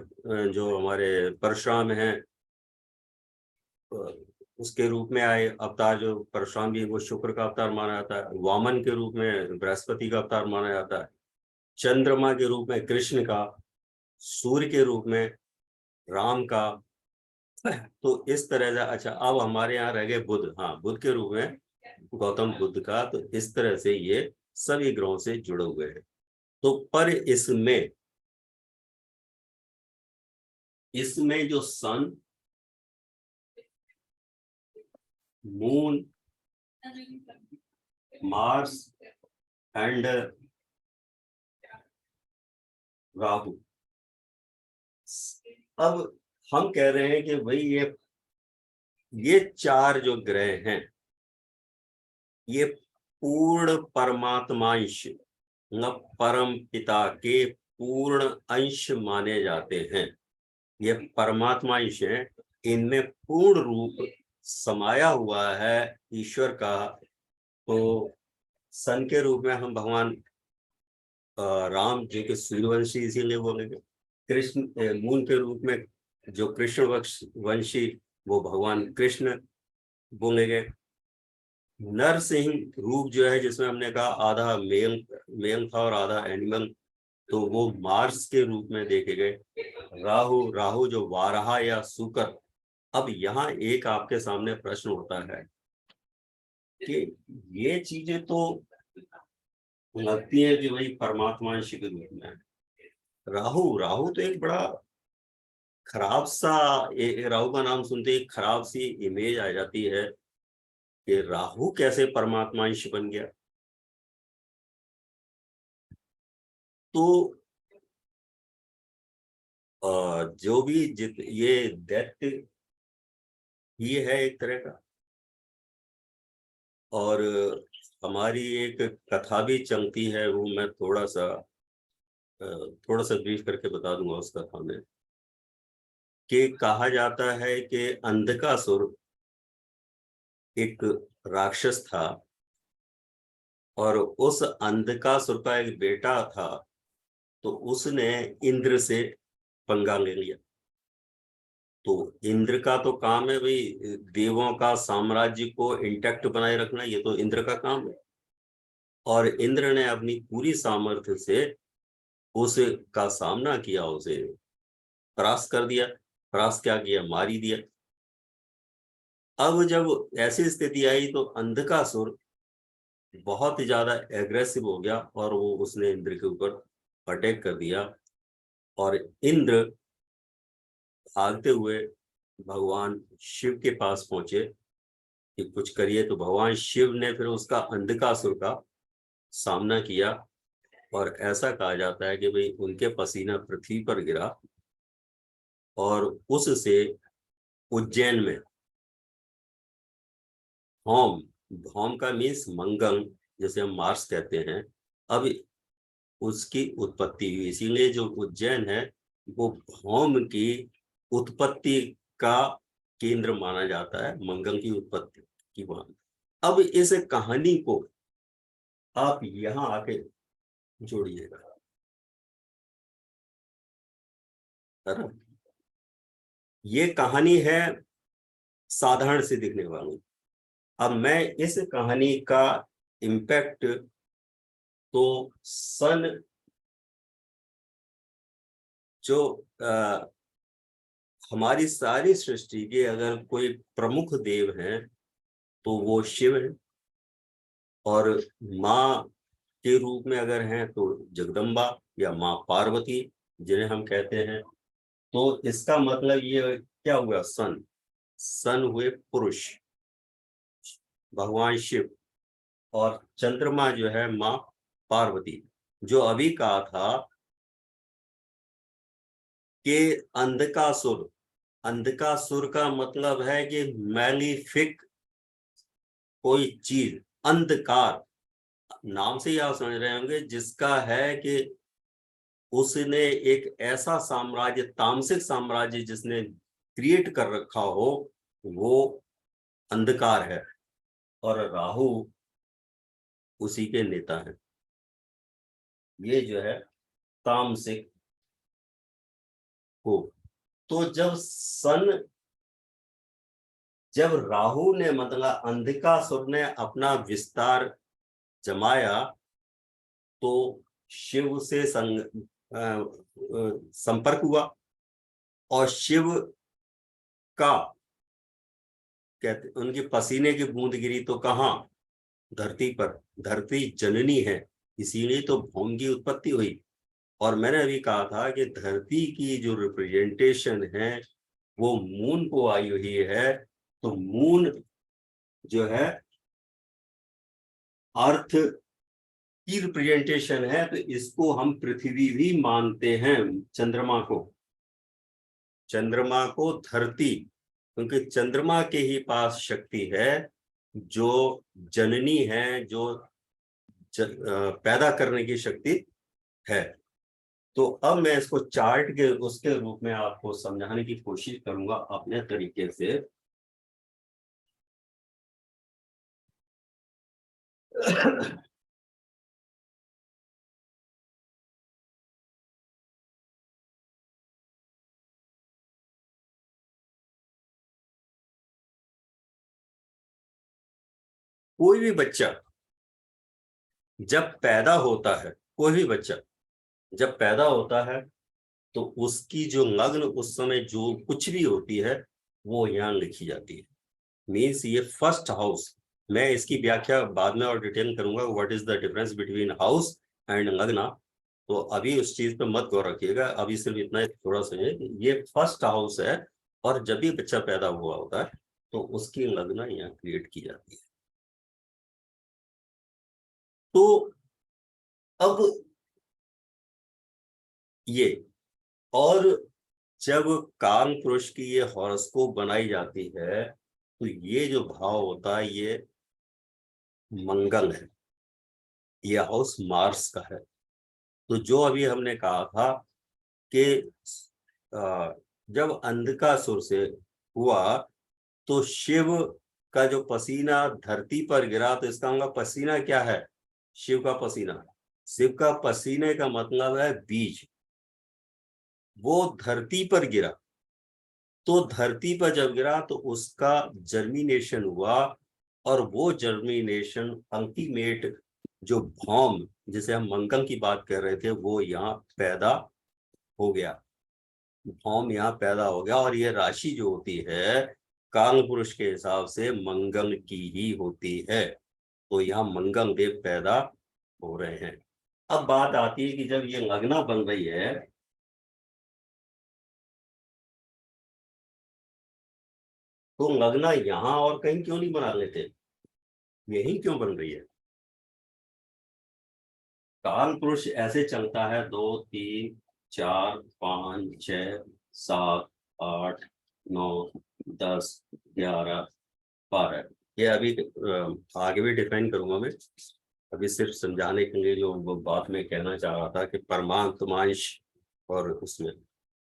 जो हमारे परशुराम हैं, उसके रूप में आए अवतार। जो परशुराम भी वो शुक्र का अवतार माना जाता है। वामन के रूप में बृहस्पति का अवतार माना जाता है। चंद्रमा के रूप में कृष्ण का, सूर्य के रूप में राम का। तो इस तरह से अच्छा, अब हमारे यहाँ रह गए बुध। हाँ, बुध के रूप में गौतम बुद्ध का। तो इस तरह से ये सभी ग्रहों से जुड़े हुए हैं। तो पर इसमें जो सन, मून, मार्स एंड राहु, अब हम कह रहे हैं कि भाई ये 4 जो ग्रह हैं, ये पूर्ण परमात्मांश, परम पिता के पूर्ण अंश माने जाते हैं। ये परमात्मा अंश है, इनमें पूर्ण रूप समाया हुआ है ईश्वर का। तो सन के रूप में हम भगवान राम जी के सूर्यवंशी इसीलिए बोलेंगे। कृष्ण मून के रूप में जो कृष्ण वंशी, वो भगवान कृष्ण बोलेंगे। नरसिंह रूप जो है, जिसमें हमने कहा आधा मेल था और आधा एनिमल, तो वो मार्स के रूप में देखे गए। राहु जो वाराहा या सुकर। अब यहाँ एक आपके सामने प्रश्न होता है कि ये चीजें तो लगती है कि भाई परमात्मा के रूप में। राहु तो एक बड़ा खराब सा, राहु का नाम सुनते ही खराब सी इमेज आ जाती है कि राहु कैसे परमात्मा बन गया। तो जो भी ये दैत्य ये है एक तरह का। और हमारी एक कथा भी चलती है, वो मैं थोड़ा सा ब्रीफ करके बता दूंगा उस कथा में। कि कहा जाता है कि अंधकासुर एक राक्षस था, और उस अंधकासुर का एक बेटा था, तो उसने इंद्र से पंगा ले लिया। तो इंद्र का तो काम है भाई देवों का साम्राज्य को इंटैक्ट बनाए रखना, ये तो इंद्र का काम है। और इंद्र ने अपनी पूरी सामर्थ्य से उसका सामना किया, उसे परास्त कर दिया। परास्त क्या किया, मार ही दिया। अब जब ऐसी स्थिति आई तो अंधकासुर बहुत ही ज्यादा एग्रेसिव हो गया, और वो उसने इंद्र के ऊपर अटैक कर दिया। और इंद्र भागते हुए भगवान शिव के पास पहुंचे कि कुछ करिए। तो भगवान शिव ने फिर उसका अंधकासुर का सामना किया, और ऐसा कहा जाता है कि भाई उनके पसीना पृथ्वी पर गिरा, और उससे उज्जैन में भौम, भौम का मीन्स मंगल, जैसे हम मार्स कहते हैं, अब उसकी उत्पत्ति हुई। इसीलिए जो उज्जैन है वो भौम की उत्पत्ति का केंद्र माना जाता है, मंगल की उत्पत्ति की वहां। अब इस कहानी को आप यहां आके जोड़िएगा, है ना। ये कहानी है साधारण सी दिखने वाली। अब मैं इस कहानी का इम्पैक्ट तो सन जो हमारी सारी सृष्टि के अगर कोई प्रमुख देव हैं तो वो शिव है, और माँ के रूप में अगर हैं तो जगदम्बा या माँ पार्वती जिन्हें हम कहते हैं। तो इसका मतलब ये क्या हुआ, सन, सन हुए पुरुष भगवान शिव, और चंद्रमा जो है माँ पार्वती। जो अभी कहा था कि अंधकासुर, अंधकासुर का मतलब है कि मैलिफिक कोई चीज, अंधकार नाम से ही आप समझ रहे होंगे, जिसका है कि उसने एक ऐसा साम्राज्य, तामसिक साम्राज्य जिसने क्रिएट कर रखा हो, वो अंधकार है। और राहु उसी के नेता है। ये जो है तामसिक को। तो जब राहु ने मतलब अंधकासुर ने अपना विस्तार जमाया, तो शिव से संपर्क हुआ, और शिव का कहते उनकी पसीने की बूंद गिरी तो कहाँ, धरती पर। धरती जननी है, इसीलिए तो भौम की उत्पत्ति हुई। और मैंने अभी कहा था कि धरती की जो रिप्रेजेंटेशन है वो मून को आई हुई है। तो मून जो है अर्थ की रिप्रेजेंटेशन है, तो इसको हम पृथ्वी भी मानते हैं। चंद्रमा को धरती, क्योंकि चंद्रमा के ही पास शक्ति है जो जननी है, जो पैदा करने की शक्ति है। तो अब मैं इसको चार्ट के उसके रूप में आपको समझाने की कोशिश करूंगा अपने तरीके से। कोई भी बच्चा जब पैदा होता है, कोई भी बच्चा जब पैदा होता है, तो उसकी जो लग्न उस समय जो कुछ भी होती है वो यहाँ लिखी जाती है। मीन्स ये फर्स्ट हाउस, मैं इसकी व्याख्या बाद में और डिटेल करूंगा, what is the difference between house and लग्ना। तो अभी उस चीज पे मत गौर रखिएगा, अभी सिर्फ इतना थोड़ा सा ये फर्स्ट हाउस है। और जब भी बच्चा पैदा हुआ होता है तो उसकी लग्ना यहाँ क्रिएट की जाती है। तो अब ये, और जब काल पुरुष की ये हॉरोस्कोप बनाई जाती है तो ये जो भाव होता है ये मंगल है, ये हाउस मार्स का है। तो जो अभी हमने कहा था कि जब अंधकासुर से हुआ तो शिव का जो पसीना धरती पर गिरा, तो इसका मतलब पसीना क्या है? शिव का पसीना। शिव का पसीने का मतलब है बीज। वो धरती पर गिरा, तो धरती पर जब गिरा तो उसका जर्मिनेशन हुआ, और वो जर्मिनेशन अल्टीमेट जो भौम जिसे हम मंगल की बात कर रहे थे वो यहाँ पैदा हो गया। भौम यहाँ पैदा हो गया, और ये राशि जो होती है काल पुरुष के हिसाब से मंगल की ही होती है। तो यहाँ मंगल देव पैदा हो रहे हैं। अब बात आती है कि जब ये लग्ना बन रही है तो लग्ना यहाँ और कहीं क्यों नहीं बना लेते, यही क्यों बन रही है? काल पुरुष ऐसे चलता है 2 3 4 5 6 7 8 9 10 11 12। ये अभी आगे भी डिफाइन करूंगा मैं, अभी सिर्फ समझाने के लिए जो वो बात में कहना चाह रहा था कि परमाणुमांश और उसमें।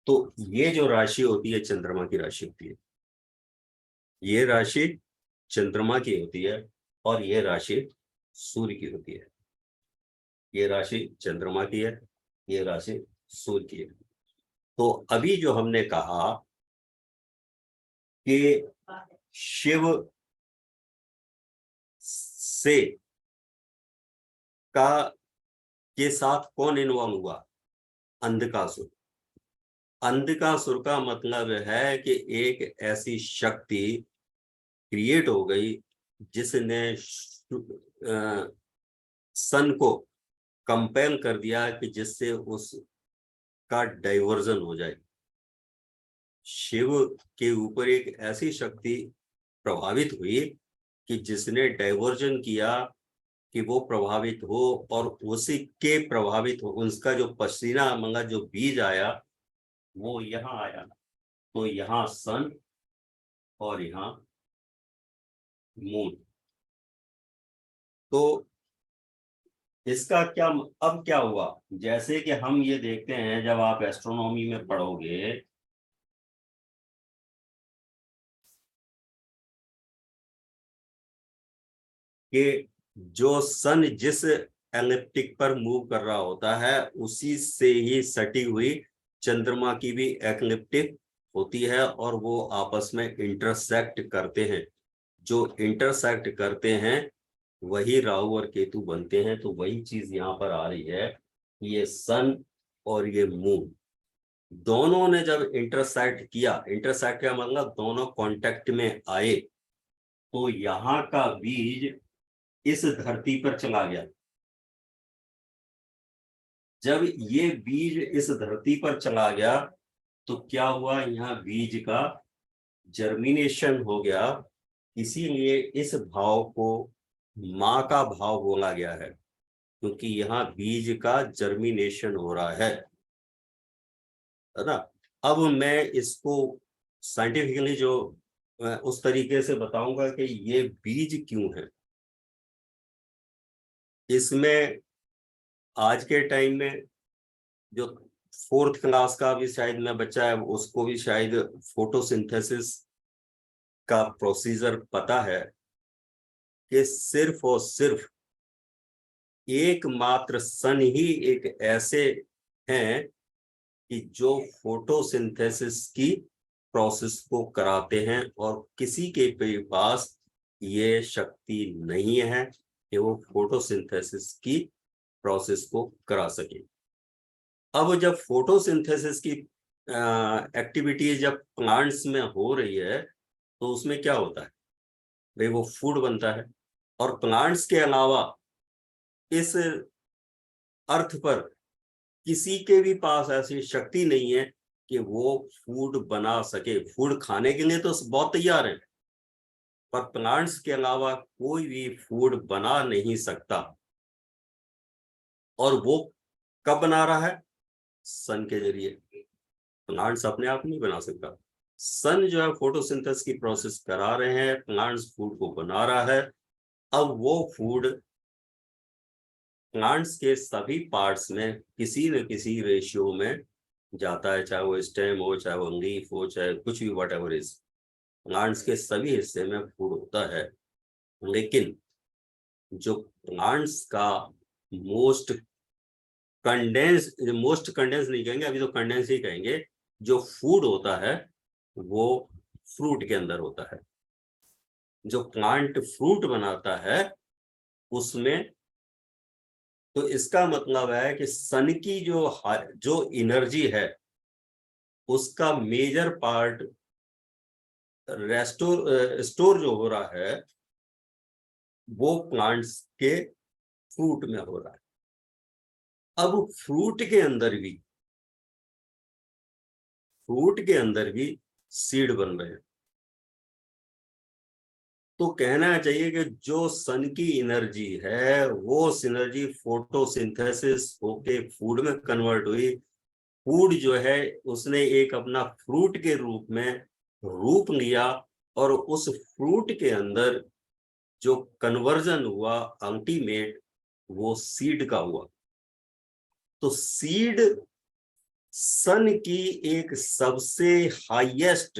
तो ये जो राशि होती है चंद्रमा की राशि होती है, ये राशि चंद्रमा की होती है, और ये राशि सूर्य की होती है। ये राशि चंद्रमा की है, ये राशि सूर्य की है। तो अभी जो हमने कहा कि शिव से का के साथ कौन इन्वॉल्व हुआ? अंधकासुर। अंधकासुर का मतलब है कि एक ऐसी शक्ति क्रिएट हो गई जिसने सन को कंपेल कर दिया कि जिससे उसका डाइवर्जन हो जाए। शिव के ऊपर एक ऐसी शक्ति प्रभावित हुई कि जिसने डाइवर्जन किया कि वो प्रभावित हो, और उसी के प्रभावित हो उसका जो पसीना मंगा जो बीज आया वो यहाँ आया। तो यहाँ सन और यहाँ मून। तो इसका क्या अब क्या हुआ? जैसे कि हम ये देखते हैं जब आप एस्ट्रोनॉमी में पढ़ोगे कि जो सन जिस एलिप्टिक पर मूव कर रहा होता है उसी से ही सटी हुई चंद्रमा की भी एक्लिप्टिक होती है, और वो आपस में इंटरसेक्ट करते हैं। जो इंटरसेक्ट करते हैं वही राहु और केतु बनते हैं। तो वही चीज यहाँ पर आ रही है, ये सन और ये मून दोनों ने जब इंटरसेक्ट किया, इंटरसेक्ट का मतलब दोनों कांटेक्ट में आए, तो यहाँ का बीज इस धरती पर चला गया। जब ये बीज इस धरती पर चला गया तो क्या हुआ? यहाँ बीज का जर्मिनेशन हो गया। इसीलिए इस भाव को माँ का भाव बोला गया है, क्योंकि यहाँ बीज का जर्मिनेशन हो रहा है ना। अब मैं इसको साइंटिफिकली जो उस तरीके से बताऊंगा कि ये बीज क्यों है। इसमें आज के टाइम में जो 4th क्लास का भी शायद में बच्चा है उसको भी शायद फोटोसिंथेसिस का प्रोसीजर पता है कि सिर्फ और सिर्फ एकमात्र सन ही एक ऐसे हैं कि जो फोटोसिंथेसिस की प्रोसेस को कराते हैं, और किसी के पास ये शक्ति नहीं है कि वो फोटोसिंथेसिस की प्रोसेस को करा सके। अब जब फोटोसिंथेसिस की एक्टिविटी जब प्लांट्स में हो रही है तो उसमें क्या होता है भाई? वो फूड बनता है, और प्लांट्स के अलावा इस अर्थ पर किसी के भी पास ऐसी शक्ति नहीं है कि वो फूड बना सके। फूड खाने के लिए तो बहुत तैयार है, पर प्लांट्स के अलावा कोई भी फूड बना नहीं सकता। और वो कब बना रहा है? सन के जरिए। प्लांट्स अपने आप नहीं बना सकता, सन जो है फोटोसिंथेसिस की प्रोसेस करा रहे हैं, प्लांट्स फूड को बना रहा है। अब वो फूड प्लांट्स के सभी पार्ट्स में किसी न किसी रेशियो में जाता है, चाहे वो स्टेम हो, चाहे वो लीफ हो, चाहे कुछ भी, वट एवर इज, प्लांट्स के सभी हिस्से में फूड होता है। लेकिन जो प्लांट्स का मोस्ट कंडेंस नहीं कहेंगे, अभी तो कंडेंस ही कहेंगे, जो फूड होता है वो फ्रूट के अंदर होता है। जो प्लांट फ्रूट बनाता है उसमें, तो इसका मतलब है कि सन की जो एनर्जी है उसका मेजर पार्ट स्टोर जो हो रहा है वो प्लांट्स के फ्रूट में हो रहा है। अब फ्रूट के अंदर भी सीड बन रहे हैं। तो कहना चाहिए कि जो सन की एनर्जी है वो एनर्जी फोटोसिंथेसिस होके फूड में कन्वर्ट हुई। फूड जो है उसने एक अपना फ्रूट के रूप में रूप लिया और उस फ्रूट के अंदर जो कन्वर्जन हुआ अल्टीमेट, वो सीड का हुआ। तो सीड सन की एक सबसे हाईएस्ट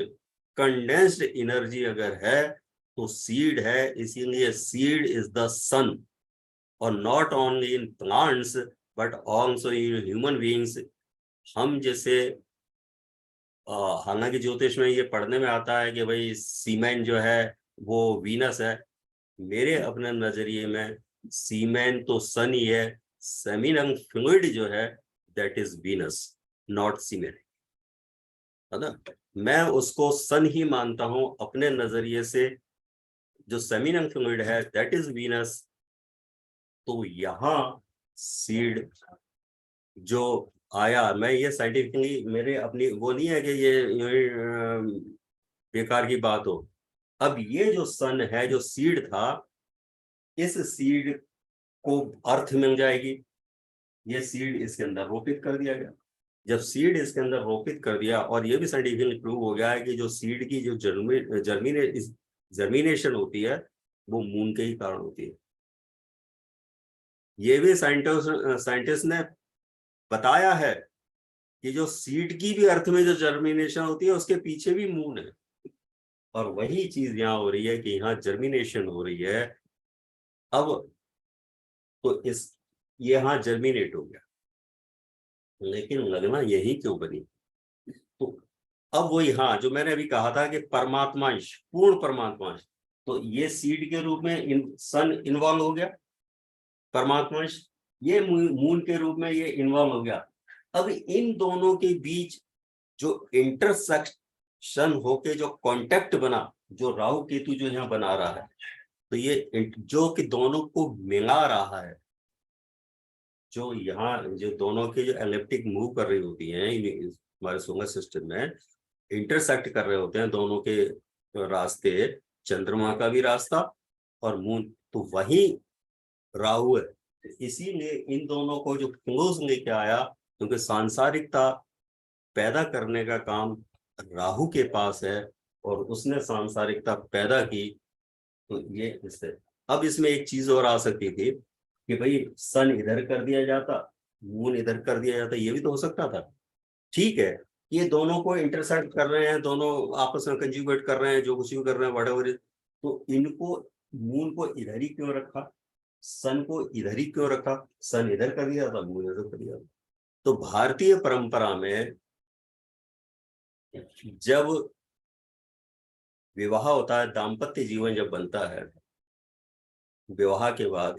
कंडेंस्ड एनर्जी अगर है तो सीड है। इसीलिए सीड इज द सन, और not only in plants but also in human beings. हम जैसे हालांकि ज्योतिष में ये पढ़ने में आता है कि भाई सीमेन जो है वो वीनस है। मेरे अपने नजरिए में सीमेन तो सन ही है, सेमिनल फ्लूइड जो है दैट इज वीनस, नॉट सीमेन, है ना। मैं उसको सन ही मानता हूं अपने नजरिए से। जो सेमिनल फ्लूइड है दैट इज वीनस। तो यहाँ सीड जो आया, मैं ये साइंटिफिकली मेरे अपनी वो नहीं है कि ये बेकार की बात हो। अब ये जो सन है, जो सीड था, इस सीड को अर्थ मिल जाएगी। ये सीड इसके अंदर रोपित कर दिया गया। जब सीड इसके अंदर रोपित कर दिया, और ये भी साइंटिफिकली प्रूव हो गया है कि जो सीड की जो जर्मिनेशन होती है वो मून के ही कारण होती है। ये भी साइंटिस्ट ने बताया है कि जो सीड की भी अर्थ में जो जर्मिनेशन होती है उसके पीछे भी मून है। और वही चीज यहाँ हो रही है कि यहाँ जर्मिनेशन हो रही है। अब तो ये यहाँ जर्मिनेट हो गया, लेकिन लगना यही क्यों बनी? तो अब वो यहाँ जो मैंने अभी कहा था कि परमात्मांश, पूर्ण परमात्मांश, तो ये सीड के रूप में सन इन्वॉल्व हो गया, परमात्मांश ये मून के रूप में ये इन्वॉल्व हो गया। अब इन दोनों के बीच जो इंटरसेक्शन होके जो कांटेक्ट बना, जो राहु केतु जो यहाँ बना रहा है, तो ये जो कि दोनों को मिला रहा है, जो यहाँ जो दोनों के जो एलिप्टिक मूव कर रही होती हैं हमारे सोलर सिस्टम में, इंटरसेक्ट कर रहे होते हैं दोनों के रास्ते, चंद्रमा का भी रास्ता और मून, तो वही राहु है। इसीलिए इन दोनों को जो क्लोज लेके आया, क्योंकि सांसारिकता पैदा करने का काम राहु के पास है और उसने सांसारिकता पैदा की, तो ये इससे। अब इसमें एक चीज और आ सकती थी कि भाई सन इधर कर दिया जाता, मून इधर कर दिया जाता, ये भी तो हो सकता था। ठीक है, ये दोनों को इंटरसेक्ट कर रहे हैं, दोनों आपस में कंजुगेट कर रहे हैं, जो कुछ भी कर रहे हैं व्हाटएवर, तो इनको मून को इधर ही क्यों रखा, सन को इधर ही क्यों रखा? सन इधर कर दिया था, मून इधर कर दिया था। तो भारतीय परंपरा में जब विवाह होता है, दाम्पत्य जीवन जब बनता है, विवाह के बाद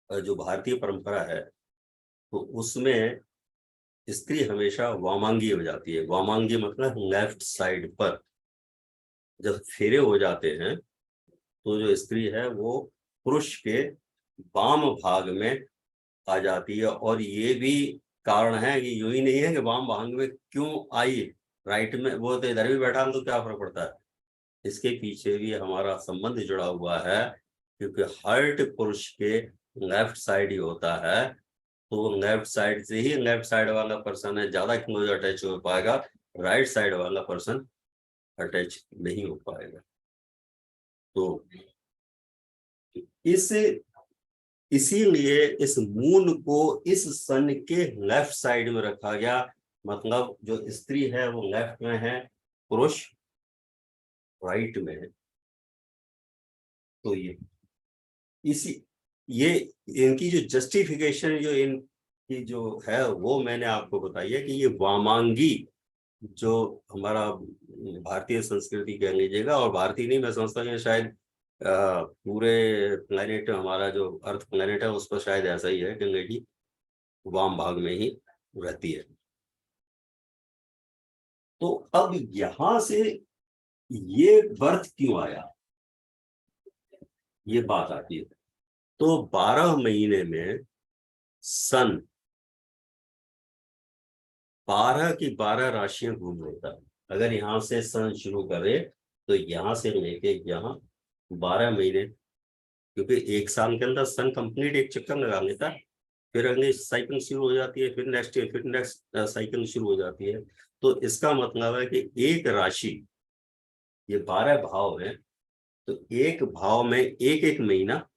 जो भारतीय परंपरा है, तो उसमें स्त्री हमेशा वामांगी हो जाती है। वामांगी मतलब लेफ्ट साइड पर जब फेरे हो जाते हैं, तो जो स्त्री है वो पुरुष के वाम भाग में आ जाती है। और ये भी कारण है कि यूं ही नहीं है कि वाम भाग में क्यों आई, राइट में वो तो इधर भी बैठा तो क्या फर्क पड़ता है। इसके पीछे भी हमारा संबंध जुड़ा हुआ है, क्योंकि हार्ट पुरुष के लेफ्ट साइड ही होता है, तो लेफ्ट साइड से ही लेफ्ट साइड वाला पर्सन है ज्यादा क्लोज अटैच हो पाएगा। राइट साइड वाला पर्सन अटैच नहीं हो पाएगा। तो इसीलिए इस मून को इस सन के लेफ्ट साइड में रखा गया, मतलब जो स्त्री है वो लेफ्ट में है, पुरुष राइट में है। तो ये इनकी जो जस्टिफिकेशन जो इनकी जो है वो मैंने आपको बताई है कि ये वामांगी जो हमारा भारतीय संस्कृति कह लीजिएगा, और भारतीय नहीं, मैं समझता हूँ शायद पूरे प्लेनेट, हमारा जो अर्थ प्लेनेट है उस पर शायद ऐसा ही है कि लेडी वाम भाग में ही रहती है। तो अब यहां से ये बर्थ क्यों आया, ये बात आती है। तो 12 महीने में सन 12 की 12 राशियां घूम लेता है। अगर यहाँ से सन शुरू करे तो यहाँ से लेके यहाँ 12 महीने, क्योंकि एक साल के अंदर सन कंप्लीट एक चक्कर लगा लेता है, फिर अगली साइकिल शुरू हो जाती है, फिर नेक्स्ट साइकिल शुरू हो जाती है। तो इसका मतलब है कि एक राशि, ये 12 भाव है, तो एक भाव में एक एक महीना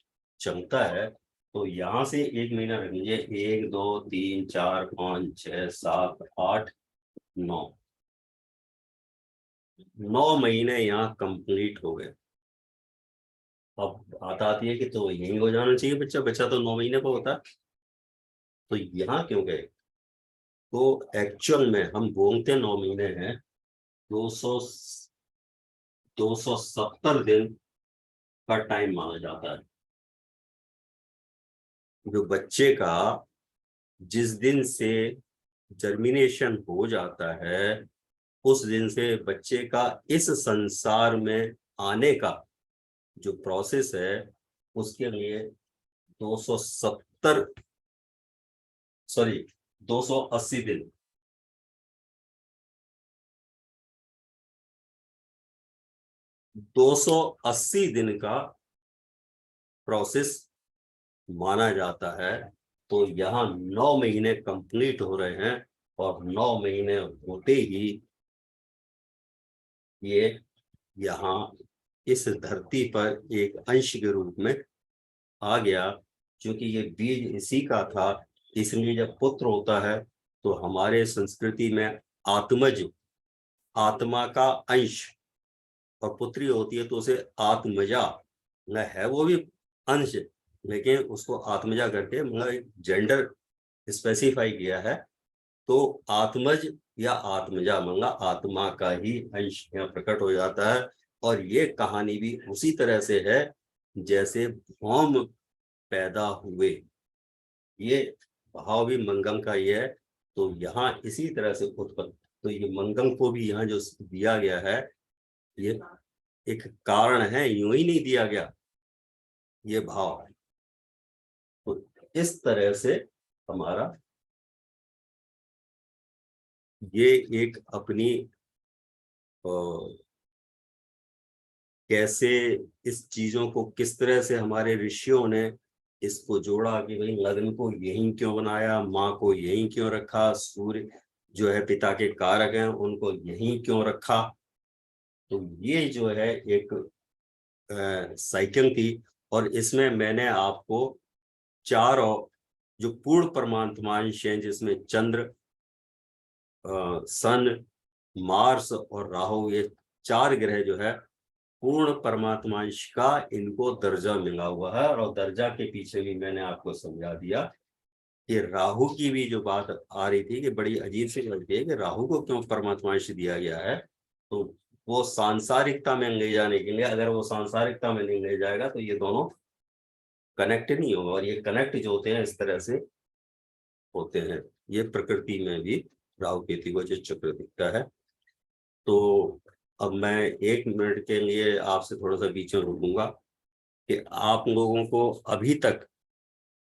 चलता है। तो यहां से एक महीना रख लीजिए, 1 2 3 4 5 6 7 8 9 महीने यहाँ कंप्लीट हो गए। अब बात आती है कि तो यही हो जाना चाहिए बच्चा, बच्चा तो 9 महीने का होता है, तो यहाँ क्यों गए? तो एक्चुअल में हम बोलते 9 महीने हैं, 270 दिन का टाइम माना जाता है। जो बच्चे का जिस दिन से जर्मिनेशन हो जाता है उस दिन से बच्चे का इस संसार में आने का जो प्रोसेस है उसके लिए 280 दिन 280 दिन का प्रोसेस माना जाता है। तो यहाँ 9 महीने कंप्लीट हो रहे हैं और 9 महीने होते ही ये यहाँ इस धरती पर एक अंश के रूप में आ गया। क्योंकि ये बीज इसी का था, इसलिए जब पुत्र होता है तो हमारे संस्कृति में आत्मज, आत्मा का अंश, और पुत्री होती है तो उसे आत्मजा न है, वो भी अंश, लेकिन उसको आत्मजा करके मतलब जेंडर स्पेसिफाई किया है। तो आत्मज या आत्मजा मतलब आत्मा का ही अंश यहाँ प्रकट हो जाता है। और ये कहानी भी उसी तरह से है जैसे भौम पैदा हुए, ये भाव भी मंगम का ही है। तो यहाँ इसी तरह से उत्पन्न, तो ये मंगम को भी यहाँ जो दिया गया है ये एक कारण है, यूं ही नहीं दिया गया ये भाव। तो इस तरह से हमारा ये एक अपनी कैसे इस चीजों को किस तरह से हमारे ऋषियों ने इसको जोड़ा कि भाई लग्न को यहीं क्यों बनाया, माँ को यहीं क्यों रखा, सूर्य जो है पिता के कारक हैं उनको यहीं क्यों रखा। तो ये जो है एक साइकिल थी। और इसमें मैंने आपको 4 जो पूर्ण परमात्मांश हैं जिसमें चंद्र, सन, मार्स और राहु, ये 4 ग्रह जो है पूर्ण परमात्मांश का इनको दर्जा मिला हुआ है। और दर्जा के पीछे भी मैंने आपको समझा दिया कि राहु की भी जो बात आ रही थी कि बड़ी अजीब सी लगती है कि राहु को क्यों परमात्मांश दिया गया है। तो वो सांसारिकता में ले जाने के लिए, अगर वो सांसारिकता में नहीं ले जाएगा तो ये दोनों कनेक्ट नहीं होगा। और ये कनेक्ट जो होते हैं इस तरह से होते हैं। ये प्रकृति में भी राहु केतु का जो चक्र दिखता है। तो अब मैं 1 मिनट के लिए आपसे थोड़ा सा बीच में रुकूंगा कि आप लोगों को अभी तक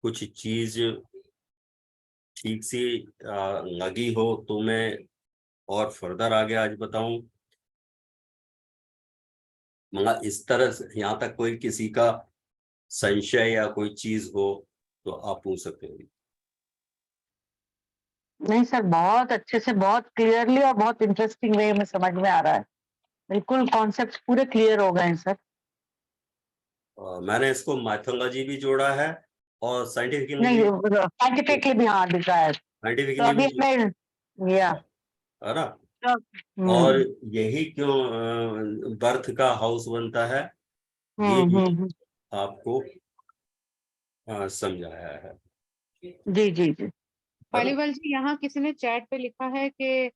कुछ चीज ठीक सी लगी हो तो मैं और फर्दर आगे आज बताऊं, मगर इस तरह से यहाँ तक कोई किसी का संशय या कोई चीज हो तो आप पूछ सकते हैं। नहीं सर, बहुत अच्छे से, बहुत क्लियरली और बहुत इंटरेस्टिंग वे में समझ में आ रहा है। बिल्कुल कॉन्सेप्ट्स पूरे क्लियर हो गए हैं सर। मैंने इसको माइथोलॉजी भी जोड़ा है और साइंटिफिकली नहीं, भी, साइंटिफिकली भी हाँ दिखा है। तो साइंटिफिकली अभी भी, हमें या है ना। तो, और यही क्यों बर्थ का हाउस बनता है, ये भी हम्म। आपको समझाया है। जी जी जी। पालीवाल जी, यहाँ किसी ने चैट पे लिखा है कि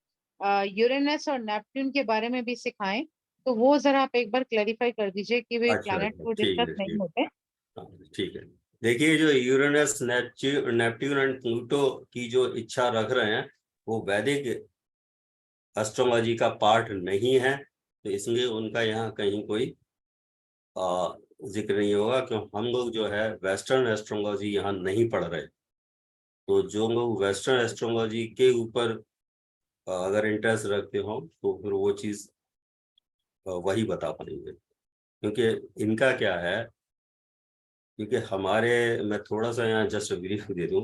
यूरेनस और नेपट्टून के बारे में भी सिखाएं, तो वो जरा आप एक बार क्लैरिफाई कर दीजिए कि वे अच्छा प्लैनेट अच्छा, को ठीक डिस्कस है नहीं ठीक, होते। हाँ, ठीक है। देखिए, जो यूरेनस, नेपट्यून एंड प्लूटो की जो इच्छा रख रहे हैं, वो वैदिक एस्ट्रोलॉजी का पार्ट नहीं है, तो इसलिए उनका यहाँ कहीं कोई जिक्र नहीं होगा, क्यों हम लोग जो है वेस्टर्न एस्ट्रोलॉजी यहाँ नहीं पढ़ रहे। तो जो लोग वेस्टर्न एस्ट्रोलॉजी के ऊपर अगर इंटरेस्ट रखते हो, तो फिर वो चीज वही बता पाएंगे। क्योंकि इनका क्या है, क्योंकि हमारे, मैं थोड़ा सा यहाँ जस्ट ब्रीफ दे दूं,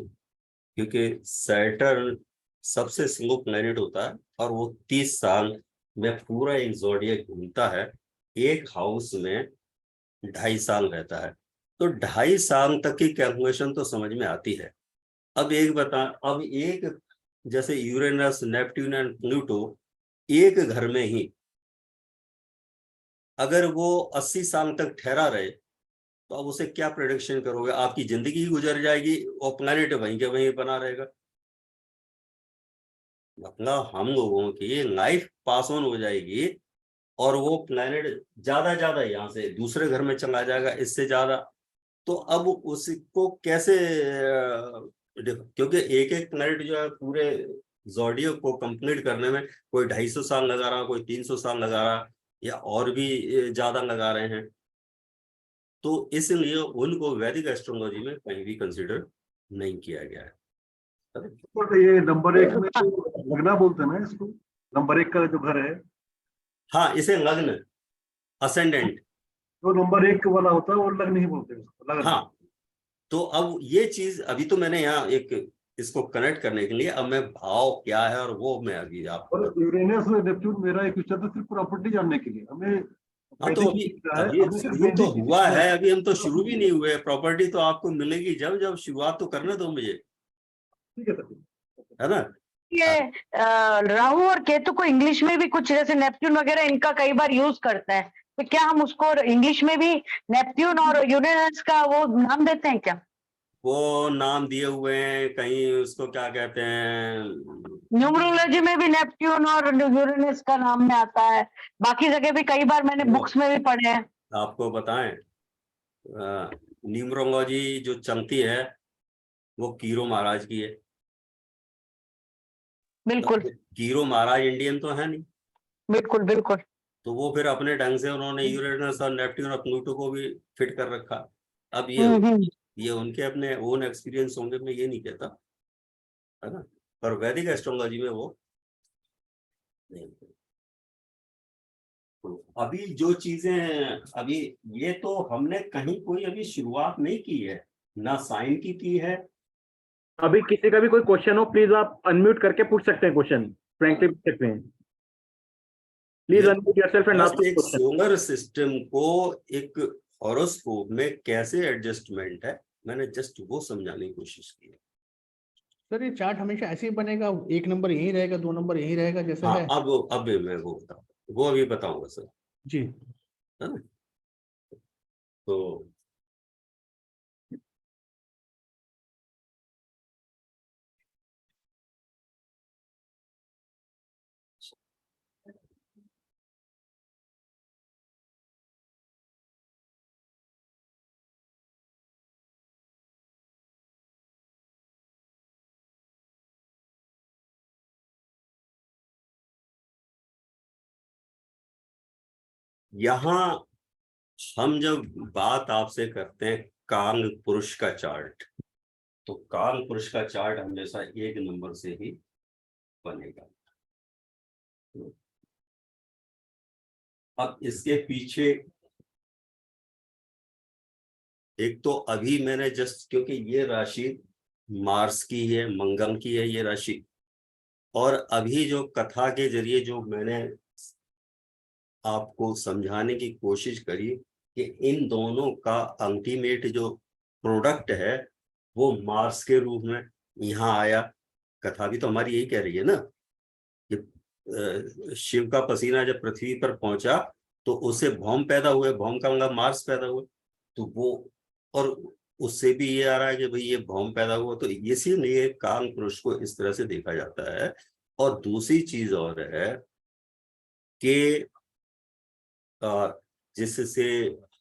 क्योंकि सैटर्न सबसे स्लो प्लेनेट होता है और वो 30 साल में पूरा एक ज़ोडिएक घूमता है, एक हाउस में 2.5 साल रहता है। तो 2.5 साल तक की कैलकुलेशन तो समझ में आती है। अब एक जैसे यूरेनस, नेपट्यून एंड प्लूटो एक घर में ही अगर वो 80 साल तक ठहरा रहे, तो अब उसे क्या प्रेडिक्शन करोगे? आपकी जिंदगी ही गुजर जाएगी और प्लेनेट वहीं के वहीं बना रहेगा। मतलब हम लोगों की लाइफ पास ऑन हो जाएगी और वो प्लेनेट ज्यादा यहाँ से दूसरे घर में चला जाएगा, इससे ज्यादा। तो अब उसको कैसे क्योंकि एक एक प्लेनेट जो है पूरे ज़ोडिएक को कंप्लीट करने में कोई 250 साल लगा रहा, कोई 300 साल लगा रहा, या और भी ज्यादा लगा रहे हैं। तो इसलिए उनको वैदिक एस्ट्रोलॉजी में कहीं भी कंसिडर नहीं किया गया है। तो ये नंबर 1 में तो लगना बोलते हैं ना इसको, नंबर 1 का जो घर है, हाँ, इसे लग्न, असेंडेंट। जो नंबर 1 वाला होता है वो लग्न नहीं बोलते उसको, लग्न। हाँ, तो अब ये चीज अभी तो मैंने यहाँ एक इसको कनेक्ट करने के लिए अब मैं भाव क्या है और वो मैं अभी आपको और यूरेनस और नेपच्यून मेरा एक क्वेश्चन था सिर्फ प्रॉपर्टी जानने के लिए, हमें हाँ, तो वैदिक क्या है, अभी हमें सिर्फ शुरू तो वैदिक की हुआ सीखना है, अभी हम तो शुरू भी नहीं हुए। प्रॉपर्टी तो आपको मिलेगी जब जब शुरुआत तो करने दो मुझे, ठीक है सर। है ना। ये राहु और केतु को इंग्लिश में भी कुछ, जैसे नेपट्टून वगैरह इनका कई बार यूज करते हैं, तो क्या हम उसको इंग्लिश में भी नेपट्टून और यूरेनस का वो नाम देते हैं क्या? वो नाम दिए हुए हैं, कहीं उसको क्या कहते हैं, न्यूमरोलॉजी में भी नेपट्टून और यूरेनस का नाम में आता है, बाकी जगह भी कई बार मैंने बुक्स में भी पढ़े हैं। आपको बताएं, न्यूमरोलॉजी जो चलती है वो कीरो महाराज की है। बिल्कुल कीरो महाराज इंडियन तो है नहीं, बिल्कुल बिल्कुल। तो वो फिर अपने ढंग से उन्होंने यूरेनस और नेपट्टून और प्लूटो को भी फिट कर रखा। अब हम्म। ये उनके अपने ओन एक्सपीरियंस होंगे, मैं ये नहीं कहता, है ना। पर वैदिक एस्ट्रोलॉजी में वो नहीं। तो अभी जो चीजें, अभी ये तो हमने कहीं कोई अभी शुरुआत नहीं की है, ना साइन की है। अभी किसी का भी कोई क्वेश्चन हो, प्लीज आप अनम्यूट करके पूछ सकते हैं क्वेश्चन, फ्रेंकली पूछ सकते हैं। Please unmute yourself and ask एक क्वेश्चन। सोलर सिस्टम को एक हॉरोस्कोप में कैसे एडजस्टमेंट है, मैंने जस्ट वो समझाने की कोशिश की है। सर ये चार्ट हमेशा ऐसे ही बनेगा, 1 नंबर यही रहेगा, 2 नंबर यही रहेगा जैसे हाँ, है? अब मैं वो बताऊँ, वो अभी बताऊंगा सर, जी। है ना। तो यहाँ हम जब बात आपसे करते हैं काल पुरुष का चार्ट, तो काल पुरुष का चार्ट हमेशा 1 नंबर से ही बनेगा। अब इसके पीछे एक तो अभी मैंने जस्ट, क्योंकि ये राशि मार्स की है, मंगल की है ये राशि, और अभी जो कथा के जरिए जो मैंने आपको समझाने की कोशिश करी कि इन दोनों का अल्टीमेट जो प्रोडक्ट है वो मार्स के रूप में यहाँ आया। कथा भी तो हमारी यही कह रही है ना कि शिव का पसीना जब पृथ्वी पर पहुंचा तो उससे भौम पैदा हुए, भौम का मतलब मार्स पैदा हुए। तो वो, और उससे भी ये आ रहा है कि भाई ये भौम पैदा हुआ, तो इसीलिए काल पुरुष को इस तरह से देखा जाता है। और दूसरी चीज और है कि जिससे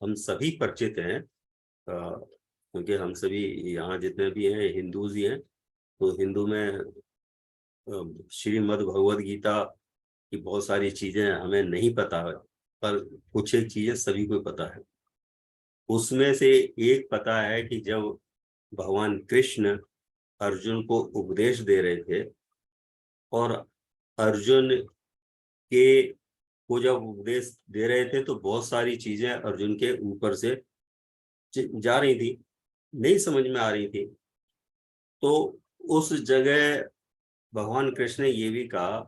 हम सभी परिचित हैं, क्योंकि हम सभी यहाँ जितने भी हैं हिंदूज ही हैं, तो हिंदू में श्रीमद् भगवद गीता की बहुत सारी चीजें हमें नहीं पता है, पर कुछ एक चीजें सभी को पता है। उसमें से एक पता है कि जब भगवान कृष्ण अर्जुन को उपदेश दे रहे थे और अर्जुन के को जब उपदेश दे रहे थे तो बहुत सारी चीजें अर्जुन के ऊपर से जा रही थी, नहीं समझ में आ रही थी। तो उस जगह भगवान कृष्ण ने ये भी कहा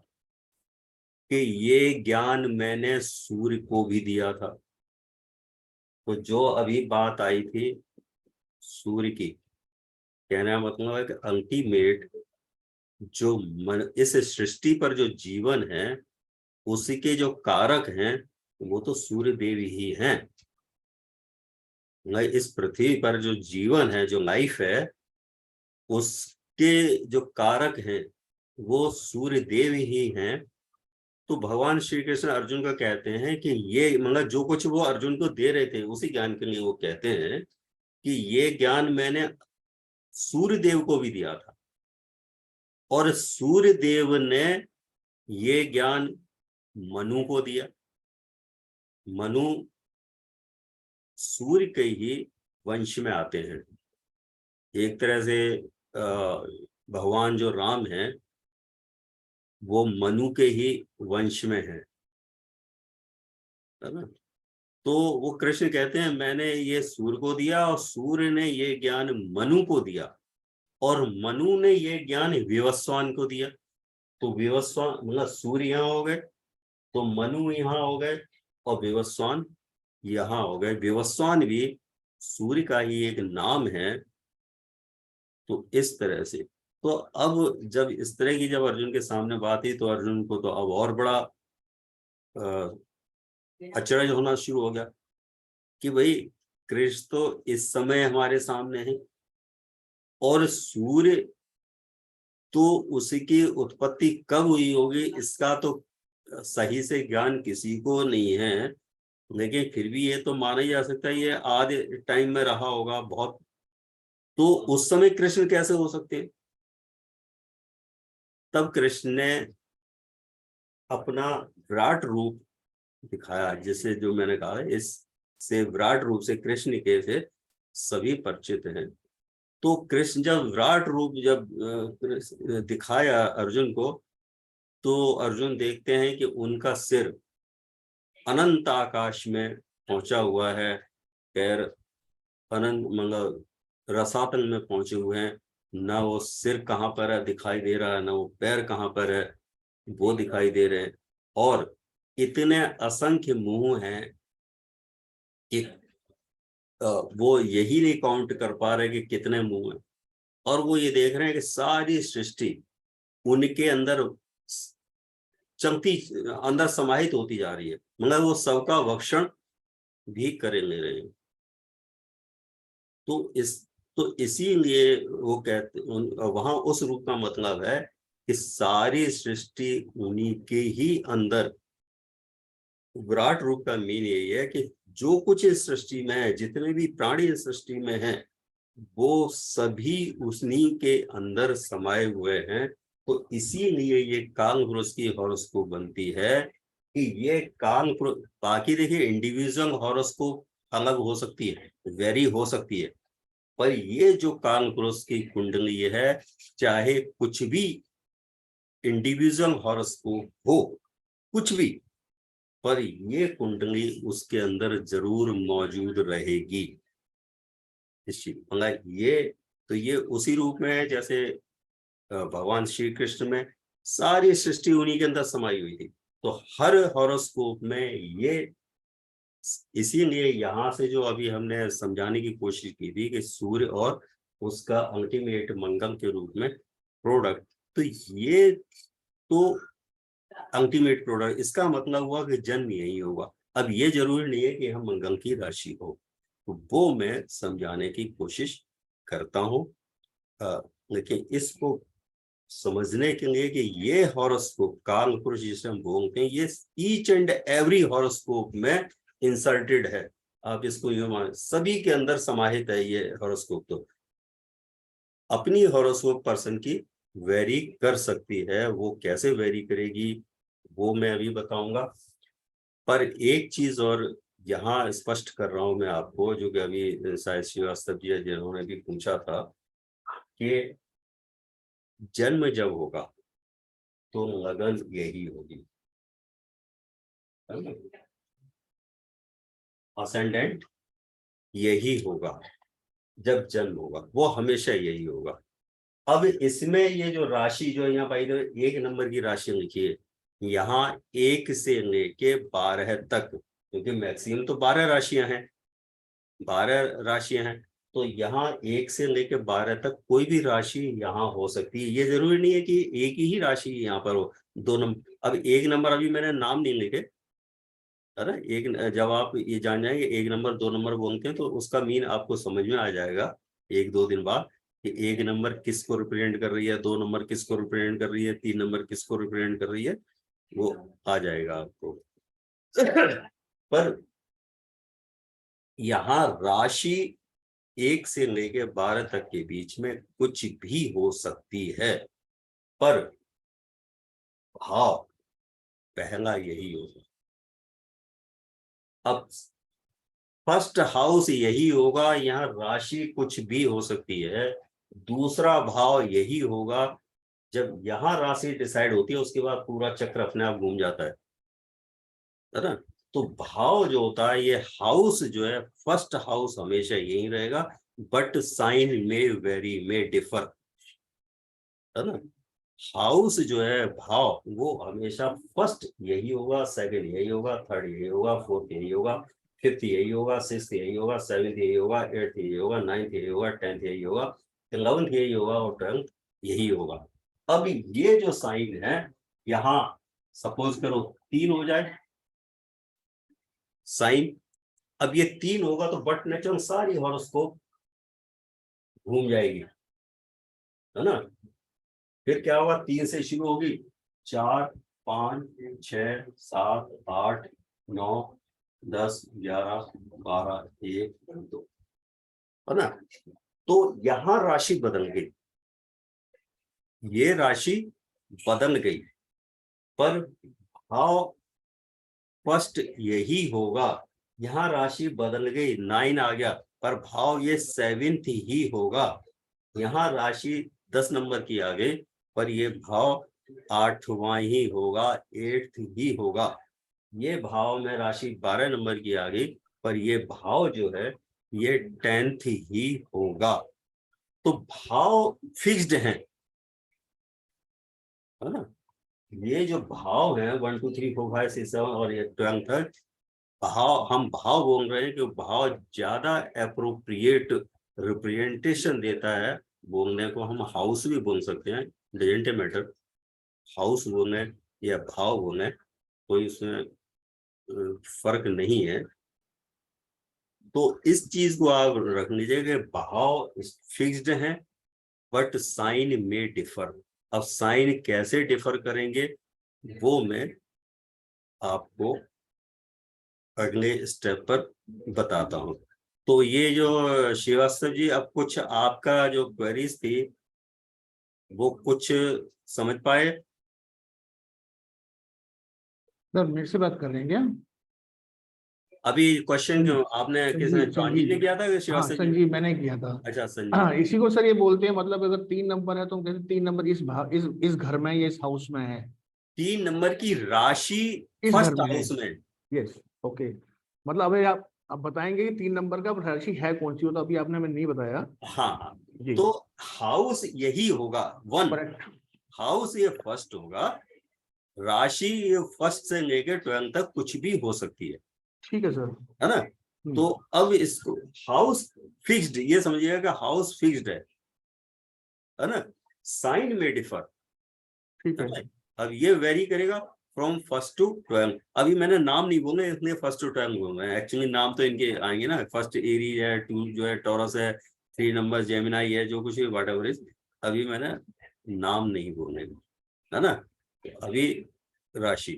कि ये ज्ञान मैंने सूर्य को भी दिया था। तो जो अभी बात आई थी सूर्य की, कहने का मतलब है कि अल्टीमेट जो मन, इस सृष्टि पर जो जीवन है उसी के जो कारक हैं वो तो सूर्य देव ही हैं। इस पृथ्वी पर जो जीवन है, जो लाइफ है, उसके जो कारक हैं वो सूर्य देव ही हैं। तो भगवान श्री कृष्ण अर्जुन का कहते हैं कि ये मतलब जो कुछ वो अर्जुन को दे रहे थे उसी ज्ञान के लिए वो कहते हैं कि ये ज्ञान मैंने सूर्य देव को भी दिया था, और सूर्य देव ने ये ज्ञान मनु को दिया। मनु सूर्य के ही वंश में आते हैं। एक तरह से भगवान जो राम हैं वो मनु के ही वंश में है ना। तो वो कृष्ण कहते हैं मैंने ये सूर्य को दिया और सूर्य ने ये ज्ञान मनु को दिया और मनु ने ये ज्ञान विवस्वान को दिया। तो विवस्वान मतलब सूर्य यहाँ हो गए, तो मनु यहाँ हो गए और विवस्वान यहाँ हो गए। विवस्वान भी सूर्य का ही एक नाम है। तो इस तरह से, तो अब जब इस तरह की जब अर्जुन के सामने बात आई तो अर्जुन को तो अब और बड़ा अचरज होना शुरू हो गया कि भाई कृष्ण तो इस समय हमारे सामने है और सूर्य तो उसकी उत्पत्ति कब हुई होगी इसका तो सही से ज्ञान किसी को नहीं है, लेकिन फिर भी ये तो माना ही जा सकता है ये आधे टाइम में रहा होगा बहुत। तो उस समय कृष्ण कैसे हो सकते हैं? तब कृष्ण ने अपना विराट रूप दिखाया, जिसे जो मैंने कहा है इससे विराट रूप से कृष्ण के से सभी परिचित हैं। तो कृष्ण जब विराट रूप जब दिखाया अर्जुन को, तो अर्जुन देखते हैं कि उनका सिर अनंत आकाश में पहुंचा हुआ है, पैर अनंत मतलब रसातल में पहुंचे हुए हैं। ना वो सिर कहाँ पर है दिखाई दे रहा है, ना वो पैर कहाँ पर है वो दिखाई दे रहे हैं, और इतने असंख्य मुंह हैं कि वो यही नहीं काउंट कर पा रहे कि कितने मुंह हैं। और वो ये देख रहे हैं कि सारी सृष्टि उनके अंदर चलती अंदर समाहित होती जा रही है, मतलब वो सबका भक्षण भी करे ले रहे हैं। तो इसीलिए वो कहते वहां उस रूप का मतलब है कि सारी सृष्टि उन्हीं के ही अंदर। विराट रूप का मीन यही है कि जो कुछ इस सृष्टि में है, जितने भी प्राणी इस सृष्टि में हैं, वो सभी उन्हीं के अंदर समाये हुए हैं। तो इसीलिए ये काल पुरुष की हॉरोस्कोप बनती है कि ये काल पुरुष, बाकी देखिए इंडिविजुअल हॉरोस्कोप अलग हो सकती है, वेरी हो सकती है, पर ये जो काल पुरुष की कुंडली है, चाहे कुछ भी इंडिविजुअल हॉरोस्कोप हो, कुछ भी, पर ये कुंडली उसके अंदर जरूर मौजूद रहेगी। मतलब ये तो ये उसी रूप में है जैसे भगवान श्री कृष्ण में सारी सृष्टि उन्हीं के अंदर समाई हुई थी। तो हर हॉरोस्कोप में ये, इसीलिए यहाँ से जो अभी हमने समझाने की कोशिश की थी कि सूर्य और उसका अल्टीमेट मंगल के रूप में प्रोडक्ट, तो ये तो अल्टीमेट प्रोडक्ट, इसका मतलब हुआ कि जन्म यही होगा। अब ये जरूरी नहीं है कि हम मंगल की राशि हो, तो वो मैं समझाने की कोशिश करता हूँ। लेकिन इसको समझने के लिए कि ये हॉरोस्कोप काल पुरुष जिसे हम बोलते हैं, ये ईच एंड एवरी हॉरोस्कोप में इंसर्टेड है। आप इसको यूं मान, सभी के अंदर समाहित है ये हॉरोस्कोप। तो अपनी हॉरोस्कोप पर्सन की वेरी कर सकती है, वो कैसे वेरी करेगी वो मैं अभी बताऊंगा। पर एक चीज और यहाँ स्पष्ट कर रहा हूं मैं आपको, जो कि अभी शायद श्रीवास्तव जी जिन्होंने भी पूछा था कि जन्म जब होगा तो लगन यही होगी, असेंडेंट यही होगा जब जन्म होगा, वो हमेशा यही होगा। अब इसमें ये जो राशि जो यहाँ भाई जो 1 नंबर की राशि लिखी है, यहाँ 1 से लेके 12 तक, क्योंकि मैक्सिमम तो 12 राशियां हैं, 12 राशियां हैं, तो यहाँ 1 से लेके 12 तक कोई भी राशि यहाँ हो सकती है। ये जरूरी नहीं है कि एक ही राशि यहाँ पर हो। 2 नंबर, अब 1 नंबर अभी मैंने नाम नहीं लिखे, है ना। एक, जब आप ये जान जाएंगे 1 नंबर 2 नंबर बोलते हैं तो उसका मीन आपको समझ में आ जाएगा 1-2 दिन बाद कि 1 नंबर किसको रिप्रेजेंट कर रही है, 2 नंबर किसको रिप्रेजेंट कर रही है, 3 नंबर किसको रिप्रेजेंट कर रही है, वो आ जाएगा आपको। पर यहाँ राशि 1 से लेके 12 तक के बीच में कुछ भी हो सकती है, पर भाव पहला यही होगा। अब फर्स्ट हाउस यही होगा, यहाँ राशि कुछ भी हो सकती है, दूसरा भाव यही होगा। जब यहाँ राशि डिसाइड होती है उसके बाद पूरा चक्र अपने आप घूम जाता है ना। तो भाव जो होता है, ये हाउस जो है, फर्स्ट हाउस हमेशा यही रहेगा, बट साइन में वेरी में डिफर, है ना। हाउस जो है भाव, वो हमेशा फर्स्ट यही होगा, सेकंड यही होगा, थर्ड यही होगा, फोर्थ यही होगा, फिफ्थ यही होगा, सिक्स्थ यही होगा, सेवेंथ यही होगा, एट्थ यही होगा, नाइन्थ यही होगा, 10th यही होगा, 11th यही होगा और 12th यही होगा। अब ये जो साइन है, यहाँ सपोज करो 3 हो जाए साइन, अब ये 3 होगा तो बट नेचुरल सारी हॉरोस्कोप घूम जाएगी, है ना। फिर क्या होगा, 3 से शुरू होगी, 4, 5, 6, 7, 8, 9, 10, 11, 12, 1, 2, है ना। तो यहां राशि बदल गई, ये राशि बदल गई, पर भाव फर्स्ट यही होगा। यहाँ राशि बदल गई, 9 आ गया, पर भाव ये 7th ही होगा। यहाँ राशि 10 नंबर की आ गई, पर ये भाव 8वां ही होगा, 8th ही होगा। ये भाव में राशि 12 नंबर की आ गई, पर ये भाव जो है ये 10th ही होगा। तो भाव फिक्स्ड हैं, है ना। ये जो भाव है 1 2 3 4 5 6 7 और ये 12 तक भाव, हम भाव बोल रहे हैं कि भाव ज्यादा एप्रोप्रिएट रिप्रेजेंटेशन देता है। बोलने को हम हाउस भी बोल सकते हैं, डजंट मैटर, हाउस बोले या भाव बोले, कोई इसमें फर्क नहीं है। तो इस चीज को आप रख लीजिए कि भाव फिक्स्ड हैं, बट साइन में डिफर। अब साइन कैसे डिफर करेंगे वो मैं आपको अगले स्टेप पर बताता हूं। तो ये जो श्रीवास्तव जी, अब कुछ आपका जो क्वेरीज थी वो कुछ समझ पाए? सर मेरे से बात कर रहे हैं क्या? अभी क्वेश्चन जो आपने किसने, जॉनजी ने किया था कि हाँ श्रीवास्तव जी? संजीव मैंने किया था। अच्छा संजीव। हाँ इसी को सर ये बोलते हैं, मतलब अगर 3 नंबर है तो हम कहते हैं 3 नंबर इस भाव इस घर में या इस हाउस में है। 3 नंबर की राशि इस फर्स्ट घर में हाउस में। यस ओके, मतलब अभी आप बताएंगे कि 3 नंबर का राशि है कौन सी, हो तो अभी आपने हमें नहीं बताया। हाँ जी तो हाउस यही होगा 1, करेक्ट हाउस ये फर्स्ट होगा, राशि ये फर्स्ट से लेकर 12 तक कुछ भी हो सकती है ठीक है सर। है ना। तो अब इसको हाउस फिक्स्ड, ये समझिएगा कि हाउस फिक्स्ड है ना। साइन में डिफर, ठीक है। अब ये वेरी करेगा फ्रॉम 1 to 12। अभी मैंने नाम नहीं बोले, इसलिए 1 to 12 बोल रहे हैं। एक्चुअली नाम तो इनके आएंगे ना, 1 एरीज है, 2 जो है टॉरस है, 3 नंबर जेमिनाई है, जो कुछ भी व्हाटएवर इज। अभी मैंने नाम नहीं बोलने है ना। अभी राशि,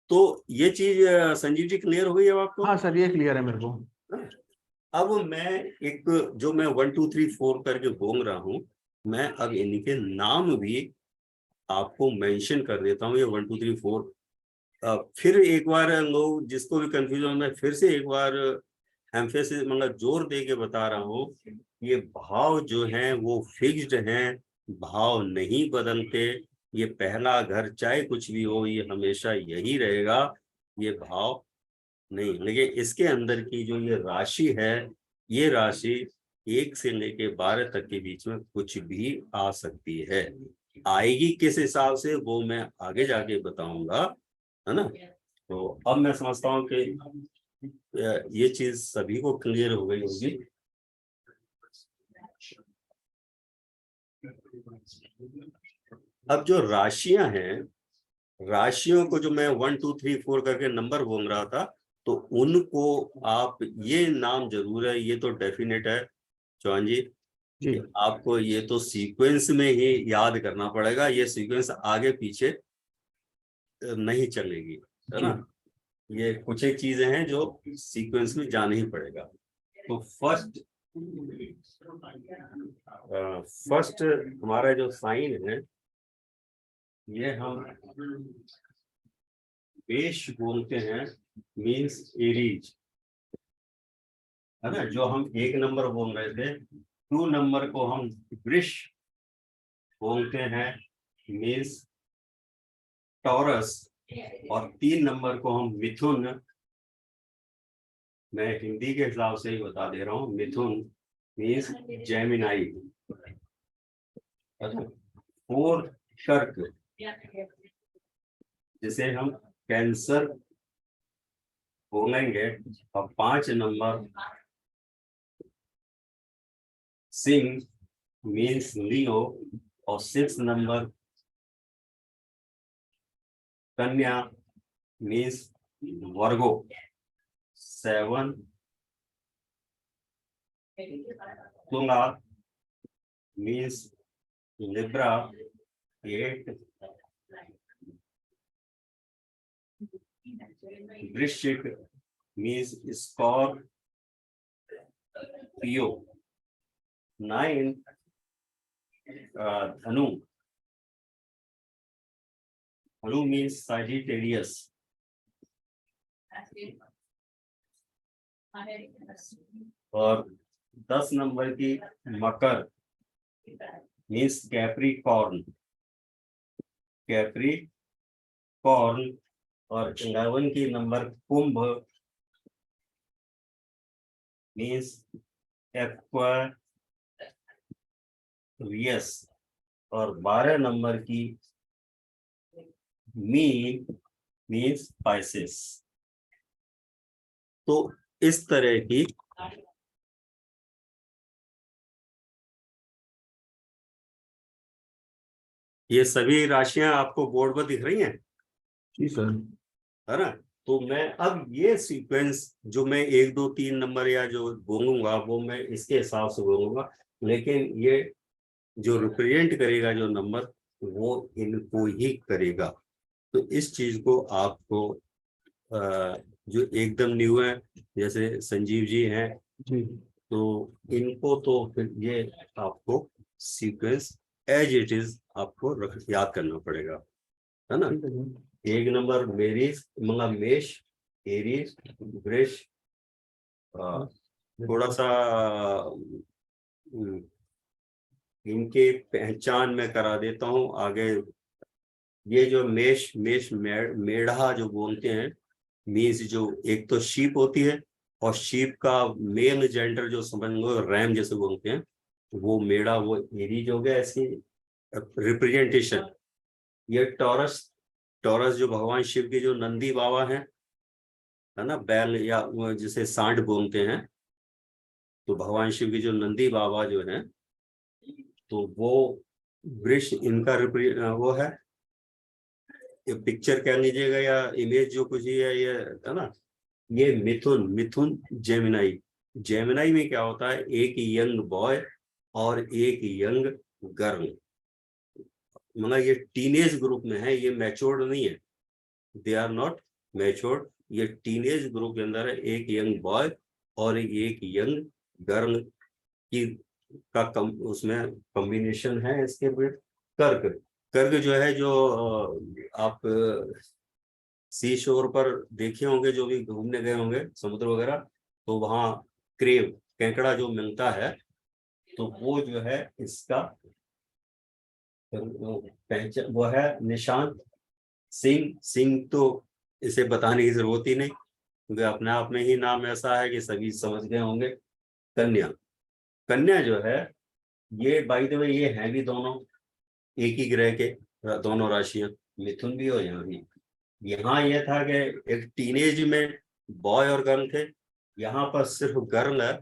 तो ये चीज संजीव जी क्लियर हो गई है आपको? हाँ सर, ये क्लियर है मेरे को। अब मैं एक जो मैं 1 2 3 4 करके बोल रहा हूं, मैं अब इनके नाम भी आपको मेंशन कर देता हूँ। ये 1 2 3 4 फिर एक बार लोग जिसको भी कंफ्यूजन है, फिर से एक बार एम्फेसिस मतलब जोर दे के बता रहा हूँ, ये भाव जो हैं वो फिक्स्ड हैं, भाव नहीं बदलते। ये पहला घर चाहे कुछ भी हो, ये हमेशा यही रहेगा, ये भाव नहीं। लेकिन इसके अंदर की जो ये राशि है, ये राशि 1 से लेके 12 तक के बीच में कुछ भी आ सकती है। आएगी किस हिसाब से वो मैं आगे जाके बताऊंगा, है ना। तो अब मैं समझता हूँ कि ये चीज सभी को क्लियर हो गई होगी। अब जो राशियां हैं, राशियों को जो मैं 1 2 3 4 करके नंबर बोल रहा था, तो उनको आप ये नाम जरूर है, ये तो डेफिनेट है चौहान जी, जी। आपको ये तो सीक्वेंस में ही याद करना पड़ेगा। ये सीक्वेंस आगे पीछे नहीं चलेगी, है ना। ये कुछ एक चीजें हैं जो सीक्वेंस में जाना ही पड़ेगा। तो फर्स्ट हमारा जो साइन है, ये हम मेष बोलते हैं, मीन्स एरीज, है ना। जो हम 1 नंबर बोल रहे थे, 2 नंबर को हम वृष बोलते हैं, मीन्स टॉरस, और 3 नंबर को हम मिथुन, मैं हिंदी के हिसाब से ही बता दे रहा हूँ, मिथुन मीन्स जेमिनाई। 4 कर्क, जिसे हम कैंसर बोलेंगे, और 5 नंबर सिंह मीन्स लियो, और 6 नंबर कन्या मीन्स वर्गो। 7 तुला मीन्स लिब्रा। 8 वृश्चिक मीन्स स्कॉर्पियो। 9 धनु, धनु मीन्स सजिटेरियस। और 10 नंबर की मकर मीन्स कैप्रिकॉर्न, कैप्रिकॉर्न। और 11 की नंबर कुंभ मीन्स एक्वेरियस। और 12 नंबर की मीन मीन्स पाइसेस। तो इस तरह की ये सभी राशियां आपको बोर्ड पर दिख रही हैं, जी सर। है ना। तो मैं अब ये सीक्वेंस जो मैं 1 2 3 नंबर या जो बोलूंगा वो मैं इसके हिसाब से बोलूंगा, लेकिन ये जो रिप्रेजेंट करेगा जो नंबर, वो इनको ही करेगा। तो इस चीज को आपको जो एकदम न्यू है, जैसे संजीव जी हैं, जी। तो इनको तो फिर ये आपको सीक्वेंस एज इट इज आपको याद करना पड़ेगा, है ना। 1 नंबर मेरीज मतलब मेष, एरीज, वृष। थोड़ा सा इनके पहचान में करा देता हूं आगे। ये जो मेष मेढ़ा जो बोलते हैं, मीन्स जो एक तो शीप होती है, और शीप का मेल जेंडर जो समझ लो रैम जैसे बोलते हैं, वो मेढ़ा, वो एरीज हो गया। ऐसी रिप्रेजेंटेशन ये टॉरस जो भगवान शिव के जो नंदी बाबा है ना, बैल या वो जिसे सांड बोलते हैं, तो भगवान शिव के जो नंदी बाबा जो हैं, तो वो वृक्ष इनका वो है, ये पिक्चर कह लीजिएगा या इमेज जो कुछ ही है, ये है ना, ये मिथुन जेमिनाई। जेमिनाई में क्या होता है, एक यंग बॉय और एक यंग गर्ल, मतलब ये टीनेज ग्रुप में है, ये मैच्योर्ड नहीं है, दे आर नॉट मैच्योर्ड, ये टीनेज ग्रुप के अंदर है, एक यंग बॉय और एक यंग गर्ल की उसमें कॉम्बिनेशन है इसके विद कर्क जो है, जो आप सी शोर पर देखे होंगे, जो भी घूमने गए होंगे समुद्र वगैरह, तो वहाँ क्रेव केकड़ा जो मिलता है, तो वो जो है इसका पहचान, वो है निशान। सिंह तो इसे बताने की जरूरत ही नहीं, क्योंकि अपने आप में ही नाम ऐसा है कि सभी समझ गए होंगे। कन्या जो है, ये बाय द वे ये हैं भी दोनों एक ही ग्रह के, दोनों राशियां, मिथुन भी और यहाँ भी। यहाँ ये था कि एक टीनेज में बॉय और गर्ल थे, यहाँ पर सिर्फ गर्ल है,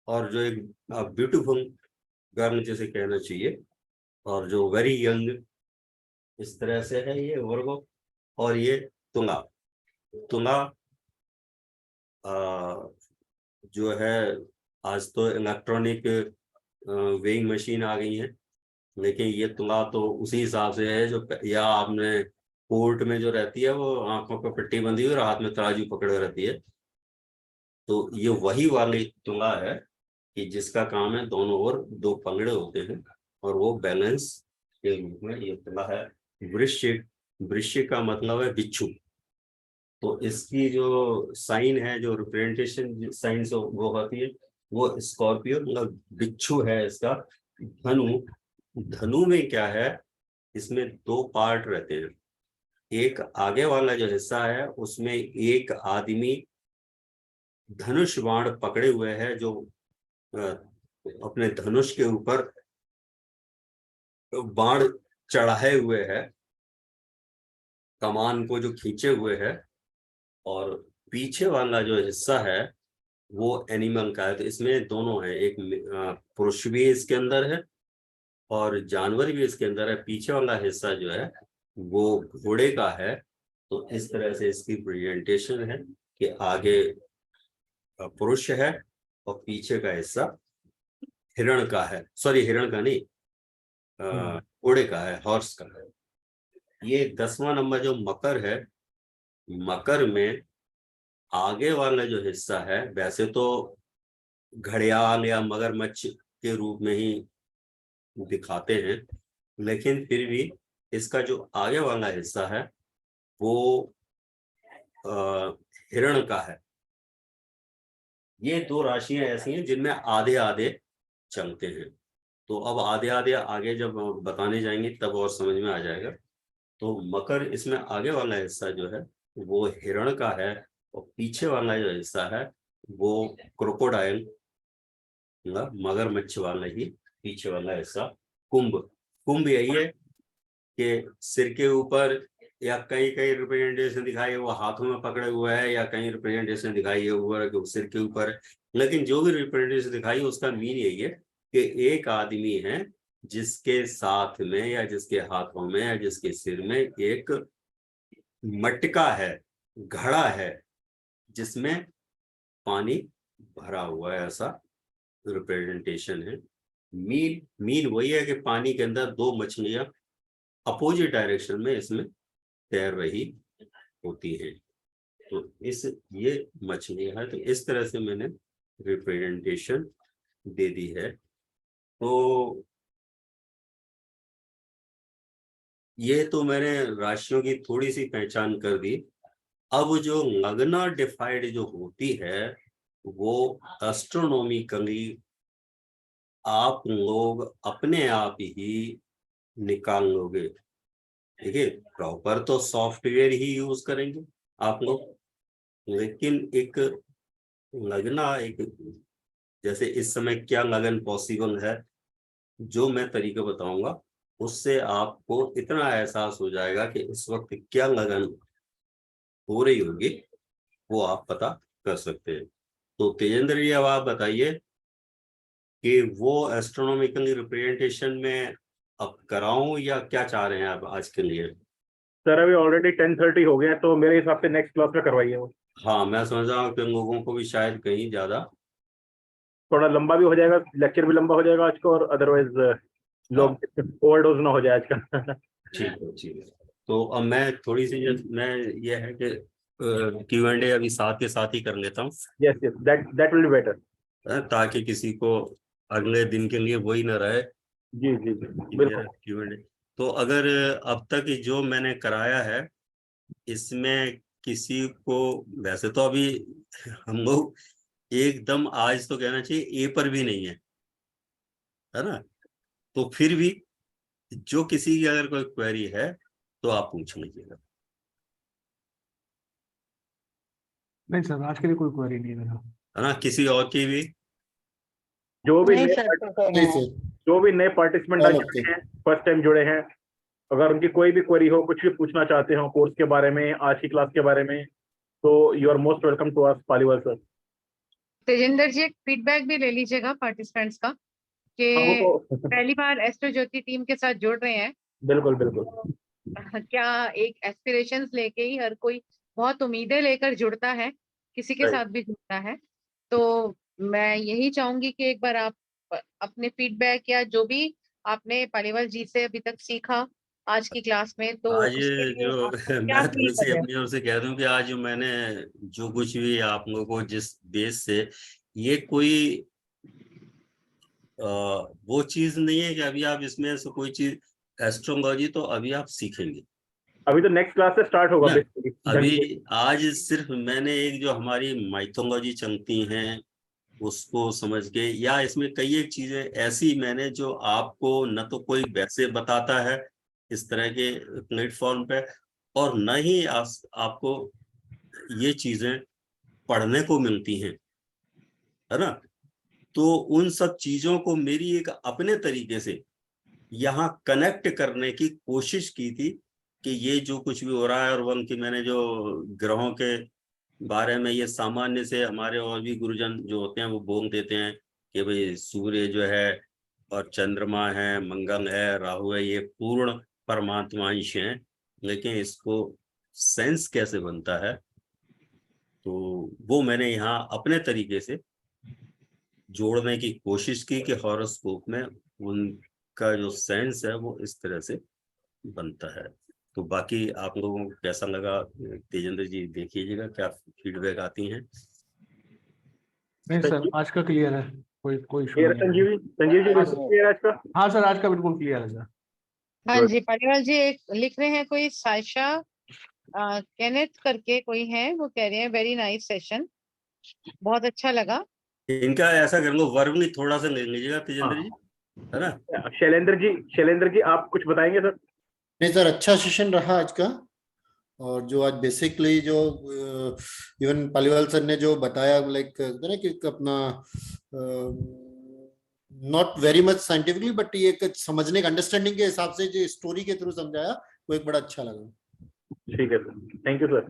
और जो एक ब्यूटीफुल गर्ल जैसे कहना चाहिए, और जो वेरी यंग, इस तरह से है ये वर्गो। और ये तुला जो है, आज तो इलेक्ट्रॉनिक वेइंग मशीन आ गई है, लेकिन ये तुला तो उसी हिसाब से है जो, या आपने कोर्ट में जो रहती है, वो आंखों पर पट्टी बंधी हुई और हाथ में तराजू पकड़े रहती है, तो ये वही वाली तुला है कि जिसका काम है दोनों ओर दो पंगड़े होते हैं, और वो बैलेंस के रूप में ये तुला है। वृश्चिक का मतलब है बिच्छू, तो इसकी जो साइन है, जो रिप्रेजेंटेशन साइन से वो होती है, वो स्कॉर्पियो मतलब बिच्छू है इसका। धनु में क्या है, इसमें दो पार्ट रहते हैं, एक आगे वाला जो हिस्सा है उसमें एक आदमी धनुष बाण पकड़े हुए है, जो अपने धनुष के ऊपर बाण चढ़ाए हुए है, कमान को जो खींचे हुए है, और पीछे वाला जो हिस्सा है वो एनिमल का है। तो इसमें दोनों है, एक पुरुष भी इसके अंदर है और जानवर भी इसके अंदर है। पीछे वाला हिस्सा जो है वो घोड़े का है। तो इस तरह से इसकी प्रेजेंटेशन है कि आगे पुरुष है और पीछे का हिस्सा हिरण का है, सॉरी हिरण का नहीं, घोड़े का है, हॉर्स का है। ये 10वां नंबर जो मकर है, मकर में आगे वाला जो हिस्सा है, वैसे तो घड़ियाल या मगरमच्छ के रूप में ही दिखाते हैं, लेकिन फिर भी इसका जो आगे वाला हिस्सा है वो हिरण का है। ये दो राशियां ऐसी हैं जिनमें आधे आधे चलते हैं। तो अब आधे आधे आगे जब बताने जाएंगे तब और समझ में आ जाएगा। तो मकर, इसमें आगे वाला हिस्सा जो है वो हिरण का है, और पीछे वाला जो हिस्सा है वो क्रोकोडाइल, मगरमच्छ वाला ही पीछे वाला हिस्सा। कुंभ यही है कि सिर के ऊपर, या कई रिप्रेजेंटेशन दिखाई है वो हाथों में पकड़े हुए है, या कई रिप्रेजेंटेशन दिखाई है ऊपर कि सिर के ऊपर है। लेकिन जो भी रिप्रेजेंटेशन दिखाई है उसका मीन यही है कि एक आदमी है जिसके साथ में या जिसके हाथों में या जिसके सिर में एक मटका है, घड़ा है, जिसमें पानी भरा हुआ है, ऐसा रिप्रेजेंटेशन है। मीन वही है कि पानी के अंदर दो मछलियां अपोजिट डायरेक्शन में इसमें तैर रही होती है। तो ये मछलियां है। तो इस तरह से मैंने रिप्रेजेंटेशन दे दी है। तो ये तो मैंने राशियों की थोड़ी सी पहचान कर दी। अब जो लग्ना डिफाइड जो होती है वो एस्ट्रोनॉमिकली आप लोग अपने आप ही निकाल लोगे। देखिए, प्रॉपर तो सॉफ्टवेयर ही यूज करेंगे आप लोग, लेकिन एक लगना, एक जैसे इस समय क्या लगन पॉसिबल है, जो मैं तरीका बताऊंगा उससे आपको इतना एहसास हो जाएगा कि इस वक्त क्या लगन हो रही होगी, वो आप पता कर सकते हैं। तो तेजेंद्र जी, अब आप बताइए कि वो एस्ट्रोनॉमिकल रिप्रेजेंटेशन में अब कराऊं या क्या चाह रहे हैं आप आज के लिए? सर अभी ऑलरेडी 10:30 हो गया है, तो मेरे हिसाब से नेक्स्ट क्लास में करवाइए वो। हाँ, मैं समझ रहा हूँ कि लोगों को भी शायद कहीं ज्यादा थोड़ा लंबा भी हो जाएगा, लेक्चर भी लंबा हो जाएगा आज का, और अदरवाइज लोग ओवरडोज ना हो जाए आज का। ठीक है। तो अब मैं थोड़ी सी मैं ये है कि Q&A अभी साथ के साथ ही कर लेता हूँ, yes yes, that will be better. ताकि किसी को अगले दिन के लिए वही ना रहे जी जी जी, कि बिल्कुल। मेरा Q&A। तो अगर अब तक जो मैंने कराया है इसमें किसी को, वैसे तो अभी हम लोग एकदम आज तो कहना चाहिए ए पर भी नहीं है ना, तो फिर भी जो किसी की अगर कोई क्वेरी है तो आप पूछ लीजिएगा। नहीं सर, आज के लिए कोई क्वेरी नहीं है मेरा। है ना, किसी और की भी? जो भी नहीं नए सर, तो नहीं सर, जो भी नए पार्टिसिपेंट आज all जुड़े okay। हैं, फर्स्ट टाइम जुड़े हैं, अगर उनकी कोई भी क्वेरी हो, कुछ भी पूछना चाहते हो कोर्स के बारे में, आज की क्लास के बारे में, तो you are most welcome to ask Paliwal sir. Tejinder ji, एक फीडबैक भी ले लीजिएगा पार्टिसिपेंट्स का कि वो तो पहली बार एस्ट्रो ज्योति टीम के साथ जुड़ रहे हैं। बिल्कुल बिल्कुल। क्या एक एस्पिरेशंस लेके ही हर कोई बहुत उम्मीदें लेकर जुड़ता है, किसी के Right. साथ भी जुड़ता है। तो मैं यही चाहूंगी कि एक बार आप अपने फीडबैक या जो भी आपने पालीवाल जी से अभी तक सीखा आज की क्लास में, तो आज उसके लिए जो आप क्या मैं फील थोड़ी कर सी रहे हैं? अपनी ओर से कह दूं कि आज मैंने जो कुछ भी आप लोगों को जिस बेस से, ये कोई वो चीज नहीं है कि अभी आप इसमें से कोई चीज एस्ट्रोलॉजी तो अभी आप सीखेंगे अभी तो नेक्स्ट क्लास से स्टार्ट होगा ना। बेसिकली। अभी आज सिर्फ मैंने एक जो हमारी माइथोलॉजी चलती हैं उसको समझ के, या इसमें कई एक चीजें ऐसी मैंने जो आपको न तो कोई वैसे बताता है इस तरह के प्लेटफॉर्म पे, और न ही आपको ये चीजें पढ़ने को मिलती हैं, है ना। तो उन सब चीजों को मेरी एक अपने तरीके से यहाँ कनेक्ट करने की कोशिश की थी कि ये जो कुछ भी हो रहा है, और उनकी मैंने जो ग्रहों के बारे में ये सामान्य से हमारे और भी गुरुजन जो होते हैं वो बोल देते हैं कि भाई सूर्य जो है और चंद्रमा है, मंगल है, राहु है, ये पूर्ण परमात्मांश हैं, लेकिन इसको सेंस कैसे बनता है, तो वो मैंने यहाँ अपने तरीके से जोड़ने की कोशिश की कि हॉरोस्कोप में उनका जो सेंस है वो इस तरह से बनता है। तो बाकी आप लोगों को कैसा लगा, तेजेंद्र जी देखिएगा क्या फीडबैक आती हैं। नहीं सर, आज का क्लियर है, कोई इशू नहीं है। संजीव जी बिल्कुल क्लियर है आज का। हाँ सर, आज का बिल्कुल क्लियर है सर। हाँ Good. जी, पालीवाल जी एक लिख रहे हैं, कोई सायशा केनेथ करके कोई है, वो कह रहे हैं वेरी नाइस सेशन, बहुत अच्छा लगा। इनका ऐसा कर लो, वर्ब नहीं थोड़ा सा ले लीजिएगा तेजेंद्र जी, है ना। शैलेंद्र जी आप कुछ बताएंगे सर? नहीं सर, अच्छा सेशन रहा आज का। और जो आज बेसिकली जो इवन पालीवाल सर ने जो बताया, लाइक ना कि अपना not very much scientifically, but ये एक समझने का, अंडरस्टैंडिंग के हिसाब से जो स्टोरी के थ्रू समझाया, वो एक बड़ा अच्छा लगा। ठीक है सर, थैंक यू सर।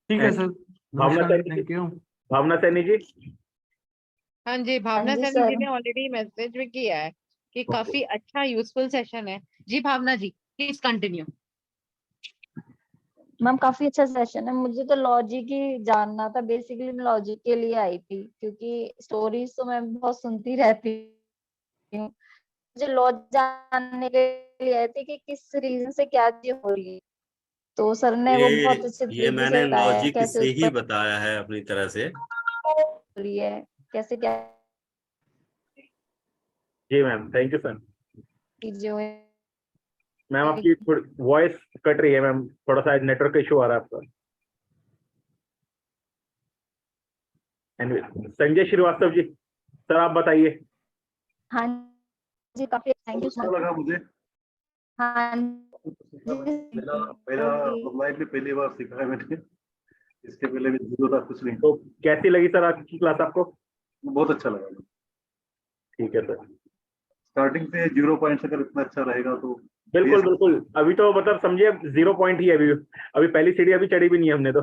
ठीक है सर, भावना नमस्कार, सैनी थैंक यू। भावना सैनी जी। हाँ जी, भावना हाँ जी, सैनी जी सर। ने ऑलरेडी मैसेज भी किया है कि काफी अच्छा यूजफुल सेशन है। जी भावना जी, प्लीज कंटिन्यू। मैम काफी अच्छा सेशन है। मुझे तो लॉजिक ही जानना था, बेसिकली मैं लॉजिक के लिए आई थी, क्योंकि स्टोरीज तो मैं बहुत सुनती रहती हूँ। मुझे लॉजिक जानने के लिए आई थी कि किस रीजन से क्या चीज हो रही है। तो सर ने वो बहुत अच्छे ये तरीके मैंने से बताया है लॉजिक कैसे से उस ही पर बताया है अपनी तरह से। हो रही है, कैसे क्या जी मैम, थैंक यू सर। चीजें हुई। मैम आपकी वॉइस कट रही है मैम, थोड़ा सा नेटवर्क का इशू आ रहा है आपका। Anyway, संजय श्रीवास्तव जी सर आप बताइए। हाँ जी, काफी थैंक यू अच्छा सर। लगा मुझे। हाँ पहला ऑनलाइन में पहली बार सीखा है मैंने, इसके पहले भी जीरो था, कुछ नहीं। तो कैसी लगी सर आपकी क्लास आपको? बहुत अच्छा लगा। ठीक है सर। स्टार्टिंग से 0 पॉइंट्स अगर इतना अच्छा रहेगा तो बिल्कुल बिल्कुल, अभी तो मतलब समझिए 0 पॉइंट ही है अभी। अभी पहली सीढ़ी अभी चढ़ी भी नहीं है हमने तो।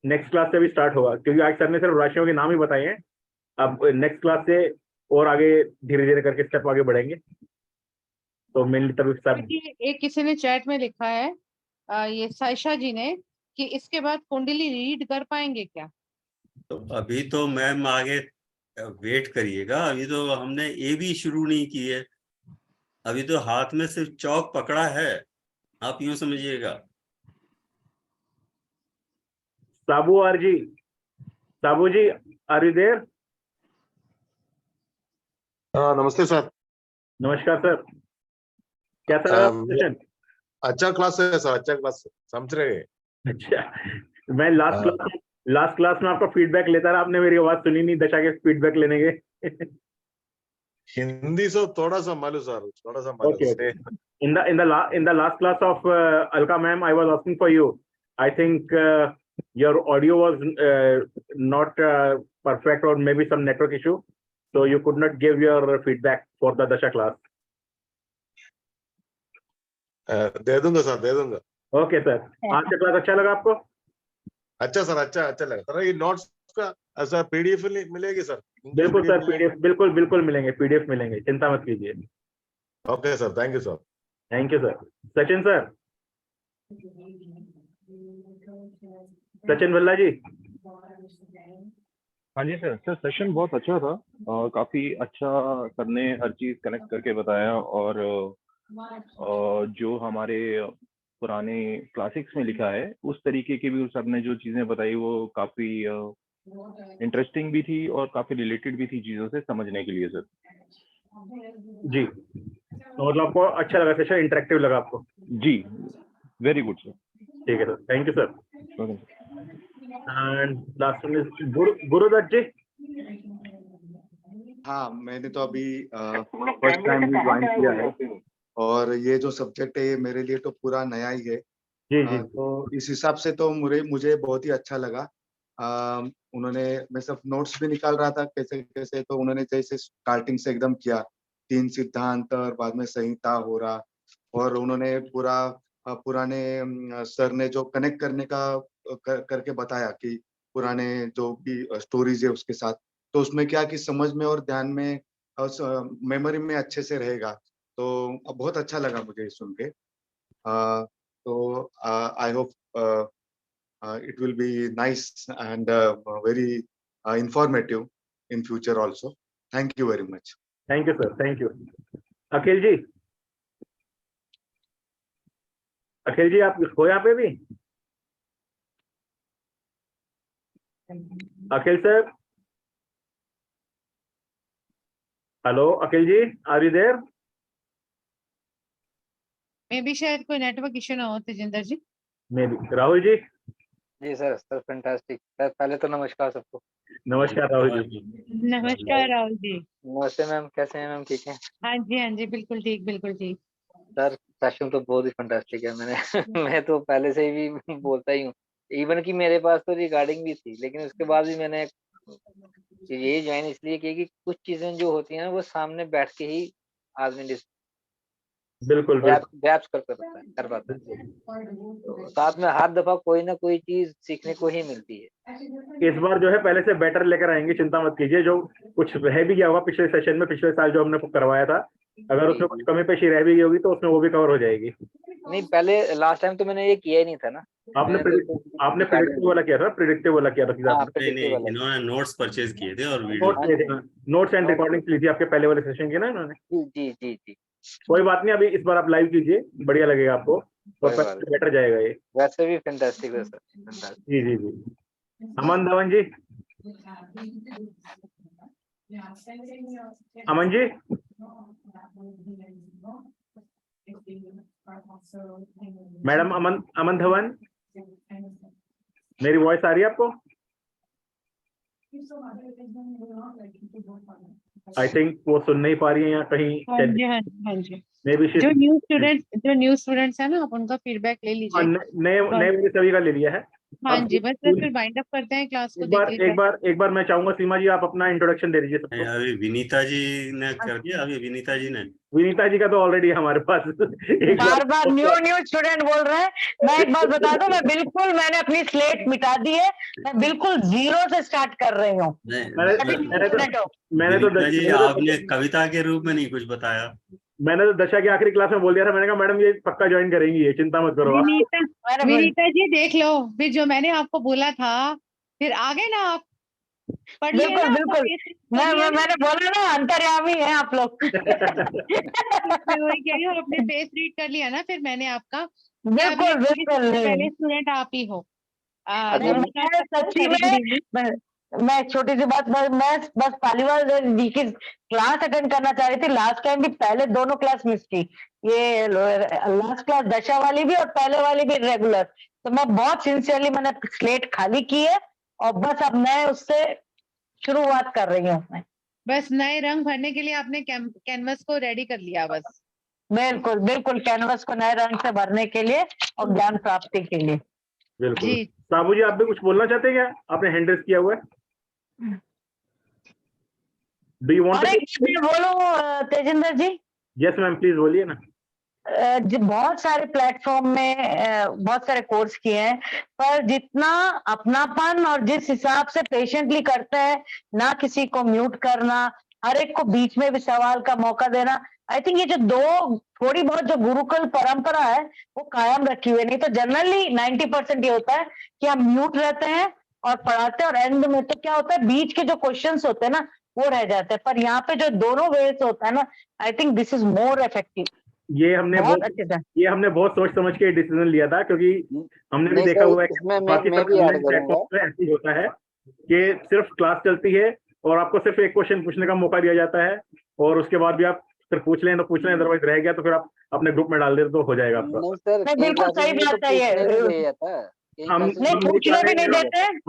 नेक्स्ट क्लास से भी स्टार्ट होगा, क्योंकि आज सर ने सिर्फ राशियों के नाम ही बताए हैं। अब नेक्स्ट क्लास से और आगे धीरे धीरे करके स्टेप आगे बढ़ेंगे, तो मेनली तभी सब। देखिए, एक किसी ने चैट में लिखा है ये साइशा जी ने, कि इसके बाद कुंडली रीड कर पाएंगे क्या? तो अभी तो मैम आगे वेट करिएगा, अभी तो हमने ये भी शुरू नहीं की है, अभी तो हाथ में सिर्फ चौक पकड़ा है, आप यूं समझिएगा। Sabu R ji, Sabu ji are you there? नमस्ते सर। नमस्कार सर, कैसा रहा सेशन? अच्छा क्लास है सर, अच्छा क्लास समझ रहे हैं। अच्छा, मैं लास्ट क्लास में आपका फीडबैक लेता रहा, आपने मेरी आवाज सुनी नहीं दशा के फीडबैक लेने के। हिंदी से थोड़ा सा मालूम सर, थोड़ा सा मालूम। Okay. In the last class of Alka ma'am, I was asking for you. I think your audio was not perfect, or maybe some network issue, so you could not give your feedback for the Dasha class. दे दूंगा sir, दे दूंगा। Okay sir. आज का class अच्छा लगा आपको? अच्छा sir, अच्छा लगा सर। ये नोट्स का ऐसा पीडीएफ मिलेगी सर? बिल्कुल सर, पीडीएफ बिल्कुल मिलेंगे, पीडीएफ मिलेंगे, चिंता मत कीजिए। Okay sir, thank you sir. Thank you sir. Sachin sir, Sachin Bhalla ji. हाँ जी सर, सेशन बहुत अच्छा था और काफी अच्छा सर ने हर चीज कनेक्ट करके बताया, और जो हमारे पुराने क्लासिक्स में लिखा है उस तरीके की भी सर ने जो चीजें बताई वो काफी इंटरेस्टिंग भी थी और काफी रिलेटेड भी थी चीजों से समझने के लिए सर। जी, तो मतलब आपको अच्छा लगा सेशन, इंटरेक्टिव लगा आपको? जी, वेरी गुड सर। ठीक है sir, thank you sir. Okay. And last one is Gurudutt ji. हाँ, मैंने तो अभी फर्स्ट टाइम ही ज्वाइन किया है, और ये जो सब्जेक्ट है ये मेरे लिए तो पूरा नया ही है। जी। तो इस हिसाब से तो मुझे बहुत ही अच्छा लगा। मैं सब नोट्स भी निकाल रहा था कैसे कैसे, तो उन्होंने जैसे स्टार्टिंग से एकदम किया, 3 सिद्धांत और बाद में संहिता हो रहा, और उन्होंने पूरा पुराने सर ने जो कनेक्ट करने का करके बताया कि पुराने जो भी स्टोरीज है उसके साथ, तो उसमें क्या कि समझ में और ध्यान में मेमोरी में अच्छे से रहेगा। तो बहुत अच्छा लगा मुझे सुन के। तो I hope it will be nice and very informative in future also. Thank you very much. Thank you sir, thank you. Akhil ji आप हो यहाँ पे भी? Akhil sir, hello Akhil ji, are you there? May भी शायद कोई नेटवर्क इश्यू ना हो तेजिंदर जी। May be. राहुल जी? जी सर, फैंटास्टिक। पहले तो नमस्कार सबको। नमस्कार राहुल जी। नमस्कार राहुल जी। नमस्ते मैम, कैसे हैं मैम? ठीक है? हाँ जी, बिल्कुल ठीक, बिल्कुल ठीक। सर सेशन तो बहुत ही फैंटास्टिक है। मैं तो पहले से ही भी बोलता ही हूँ, इवन कि मेरे पास तो रिकॉर्डिंग भी थी, लेकिन उसके बाद भी मैंने ये ज्वाइन इसलिए किया कि कुछ चीजें जो होती हैं वो सामने बैठ के ही आदमी बिल्कुल ग्रैप्स कर पाता है। तो साथ में हर दफा कोई ना कोई चीज सीखने को ही मिलती है। इस बार जो है पहले से बेटर लेकर आएंगे, चिंता मत कीजिए। जो कुछ रह भी गया होगा पिछले सेशन में, पिछले साल जो हमने करवाया था, अगर उसमें कुछ कमी पेशी रह भी गई होगी तो उसमें वो भी कवर हो जाएगी। नहीं, पहले लास्ट टाइम तो मैंने ये किया ही नहीं था ना। आपने प्रेडिक्टिव वाला किया था? इन्होंने नोट्स परचेज किए थे और नोट्स एंड रिकॉर्डिंग्स ली थी आपके पहले वाले सेशन की ना इन्होंने। जी। कोई बात नहीं, अभी इस बार आप लाइव कीजिए, बढ़िया लगेगा आपको, बेटर जाएगा ये। वैसे भी फैंटास्टिक है सर। जी। अमन धवन जी, अमन जी, मैडम अमन धवन, मेरी वॉइस आ रही है आपको? आई थिंक वो सुन नहीं पा रही है या कहीं। हाँ जी। मे बी जो न्यू स्टूडेंट्स है ना, आप उनका फीडबैक ले लीजिए। नए सभी का ले लिया है, हाँ अब जी, बस फिर बाइंड अप करते हैं क्लास को। एक बार मैं चाहूंगा सीमा जी आप अपना इंट्रोडक्शन दे दीजिए सबको। अभी विनीता जी ने कर दिया, अभी विनीता जी ने। विनीता जी का तो ऑलरेडी हमारे पास बार बार न्यू स्टूडेंट बोल रहे हैं। मैं एक बात बता दूं, मैंने अपनी स्लेट मिटा दी है, मैं बिल्कुल जीरो से स्टार्ट कर रही हूँ। विनीता जी आपने कविता के रूप में नहीं कुछ बताया। मैंने तो दशा की आखिरी क्लास में बोल दिया था, मैंने कहा मैडम ये पक्का ज्वाइन करेंगी, ये चिंता मत करो आप। विनीता जी देख लो, फिर जो मैंने आपको बोला था फिर आगे ना आप पढ़ लिया ना। मैंने बोला ना अंतर्यामी है आप लोग। मैं वही कह रही हूँ, अपने फेस रीड कर लिया ना फिर मैंने आपका। बिल्कुल पहले स्टूडेंट आप ही हो। सच्ची में मैं छोटी सी बात, मैं बस पालीवाल जी की क्लास अटेंड करना चाह रही थी। लास्ट टाइम भी पहले दोनों क्लास मिस थी, ये लास्ट क्लास दशा वाली भी और पहले वाली भी रेगुलर। तो मैं बहुत सिंसियरली मैंने स्लेट खाली की है और बस अब मैं उससे शुरुआत कर रही हूँ। बस नए रंग भरने के लिए आपने कैनवस को रेडी कर लिया बस। बिल्कुल कैनवस को नए रंग से भरने के लिए और ज्ञान प्राप्ति के लिए। बिल्कुल। साबू जी आप भी कुछ बोलना चाहते हैं क्या? आपने हैंड रेज किया हुआ है। डू यू वांट टू बोलो तेजिंदर जी? यस मैम प्लीज बोलिए ना। बहुत सारे प्लेटफॉर्म में बहुत सारे कोर्स किए हैं, पर जितना अपनापन और जिस हिसाब से पेशेंटली करते हैं, ना किसी को म्यूट करना, हर एक को बीच में भी सवाल का मौका देना, आई थिंक ये जो थोड़ी बहुत जो गुरुकुल परंपरा है वो कायम रखी हुई। नहीं तो जनरली 90% ये होता है कि हम म्यूट रहते हैं और पढ़ाते हैं और एंड में तो क्या होता है बीच के जो क्वेश्चंस होते हैं ना वो रह जाते हैं। पर यहाँ पे जो दोनों वेज होता है ना, I think this is more effective. ये हमने बहुत सोच समझ के डिसीजन लिया था, क्योंकि हमने भी देखा हुआ है कि बाकी सब प्लेटफॉर्म पे ऐसे ही होता है कि सिर्फ क्लास चलती है और आपको सिर्फ एक क्वेश्चन पूछने का मौका दिया जाता है और उसके बाद भी आप फिर पूछ लें तो पूछ लें, अदरवाइज रह गया तो फिर आप अपने ग्रुप में डाल दे तो हो जाएगा आपका। बिल्कुल सही बात है ये।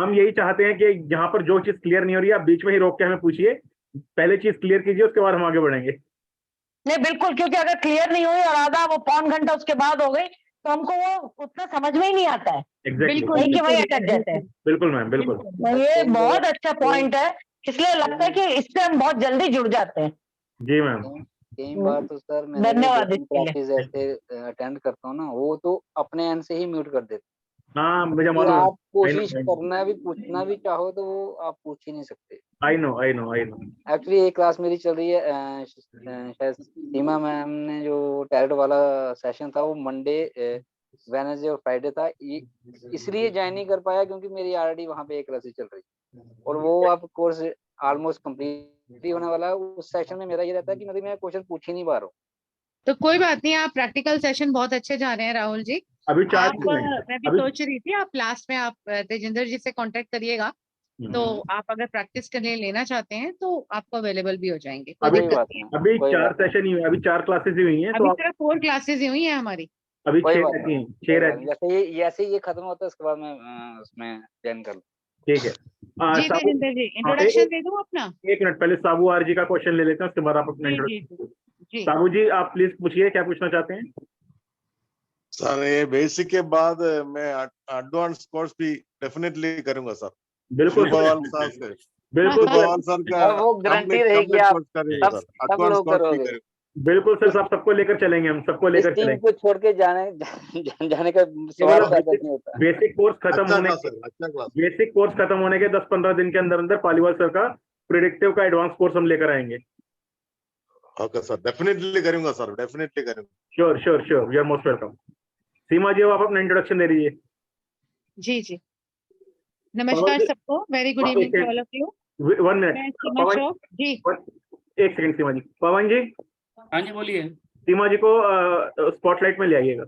हम यही चाहते हैं कि जहाँ पर जो चीज क्लियर नहीं हो रही है आप बीच में ही रोक के हमें पूछिए, पहले चीज क्लियर कीजिए उसके बाद हम आगे बढ़ेंगे। नहीं बिल्कुल, क्योंकि अगर क्लियर नहीं हुई और आधा वो पौन घंटा उसके बाद हो गई तो हमको वो उतना समझ में ही नहीं आता है। Exactly. वही अटक जाते हैं। बिल्कुल मैम बिल्कुल। ये बहुत अच्छा पॉइंट है, इसलिए लगता है कि इससे हम बहुत जल्दी जुड़ जाते हैं। जी मैम। कई बार तो सर मैं धन्यवाद क्लासेस ऐसे अटेंड करता हूँ ना, वो तो अपने एंड से ही म्यूट कर देते। हाँ मुझे मालूम है। आप कोशिश करना भी पूछना भी चाहो तो वो आप पूछ ही नहीं सकते। I know. एक्चुअली एक क्लास मेरी चल रही है, शायद सीमा मैम ने जो टैलेंट वाला सेशन था वो मंडे, वेडनेसडे और फ्राइडे था। इसलिए ज्वाइन नहीं कर पाया क्योंकि मेरी ऑलरेडी वहाँ पे एक क्लास चल रही और वो अब कोर्स ऑलमोस्ट कंप्लीट होने वाला है। उस सेशन में मेरा ये रहता है कि मैं क्वेश्चन पूछ ही नहीं पा रहा हूँ। तो कोई बात नहीं, आप प्रैक्टिकल सेशन बहुत अच्छे जा रहे हैं राहुल जी। अभी मैं भी सोच रही थी आप लास्ट में आप तेजिंदर जी से कांटेक्ट करिएगा, तो आप अगर प्रैक्टिस के लिए लेना चाहते हैं तो आपको अवेलेबल भी हो जाएंगे। अभी 4 सेशन ही हुए, अभी 4 क्लासेस ही हुई हैं, अभी सिर्फ 4 क्लासेस ही हुई हैं हमारी। अभी 6 रहती हैं, 6 रहती हैं। जैसे ये खत्म होता है उसके बाद मैं उसमें ज्वाइन कर लूँ। ठीक है जी तेजिंदर जी, इंट्रोडक्शन दे दूं अपना। एक मिनट पहले साबू आर जी का क्वेश्चन ले लेते हैं, उसके बाद आप अपना इंट्रोडक्शन। साबू जी आप प्लीज पूछिए क्या पूछना चाहते हैं। सर ये बेसिक के बाद मैं एडवांस कोर्स भी डेफिनेटली करूंगा सर। बिल्कुल भगवान सर से, बिल्कुल भगवान सर का वो गारंटी रहेगी आप सब लोग करोगे। बिल्कुल सर, सबको लेकर चलेंगे, हम सबको लेकर चलेंगे। को छोड़ के जाने का सवाल नहीं होता। बेसिक कोर्स खत्म होने के 10-15 दिन के अंदर अंदर पालीवाल सर का प्रेडिक्टिव का एडवांस कोर्स हम लेकर आएंगे। ओके सर, डेफिनेटली करूंगा सर, डेफिनेटली करूंगा। Sure you are most welcome. Seema ji आप अपना इंट्रोडक्शन दे दीजिए। जी नमस्कार सबको, very good evening to all of you. 1 minute जी, 1 सेकंड सीमा जी। पवन जी। हाँ जी बोलिए। सीमा जी को स्पॉटलाइट में ले आइएगा।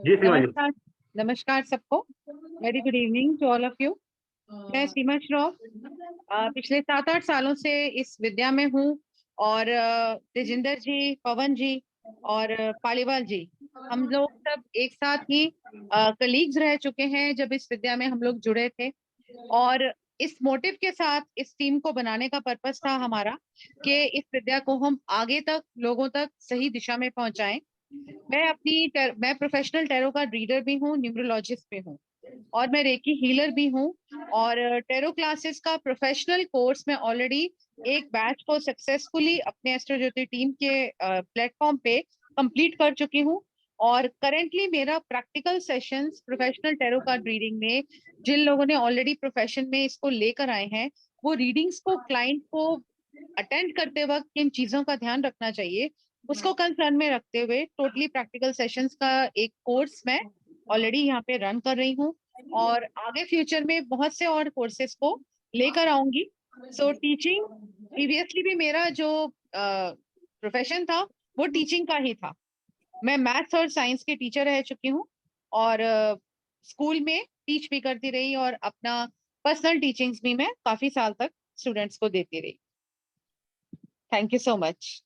जी सीमा जी। नमस्कार सबको, very good evening to all of you. मैं सीमा श्रॉफ पिछले 7-8 सालों से इस विद्या में हूँ और तेजिंदर जी, पवन जी और पालीवाल जी, हम लोग सब एक साथ ही कलीग्स रह चुके हैं जब इस विद्या में हम लोग जुड़े थे। और इस मोटिव के साथ इस टीम को बनाने का पर्पस था हमारा कि इस विद्या को हम आगे तक लोगों तक सही दिशा में पहुंचाएं। मैं प्रोफेशनल टैरो कार्ड रीडर भी हूँ, न्यूमरोलॉजिस्ट भी हूँ और मैं रेकी हीलर भी हूँ। और टैरो क्लासेस का प्रोफेशनल कोर्स मैं ऑलरेडी एक बैच को सक्सेसफुली अपने एस्ट्रो ज्योति टीम के प्लेटफॉर्म पे कंप्लीट कर चुकी हूँ। और करेंटली मेरा practical sessions professional tarot card reading में जिन लोगों ने ऑलरेडी प्रोफेशन में इसको लेकर आए हैं, वो रीडिंग्स को क्लाइंट को अटेंड करते वक्त किन चीजों का ध्यान रखना चाहिए उसको कंसर्न में रखते हुए टोटली प्रैक्टिकल सेशंस का एक कोर्स मैं ऑलरेडी यहाँ पे रन कर रही हूँ और आगे फ्यूचर में बहुत से और कोर्सेज को लेकर आऊंगी। सो टीचिंग प्रीवियसली भी मेरा जो प्रोफेशन था वो टीचिंग का ही था। मैं मैथ्स और साइंस के टीचर रह चुकी हूँ और स्कूल में टीच भी करती रही और अपना पर्सनल टीचिंग्स भी मैं काफी साल तक स्टूडेंट्स को देती रही। Thank you so much.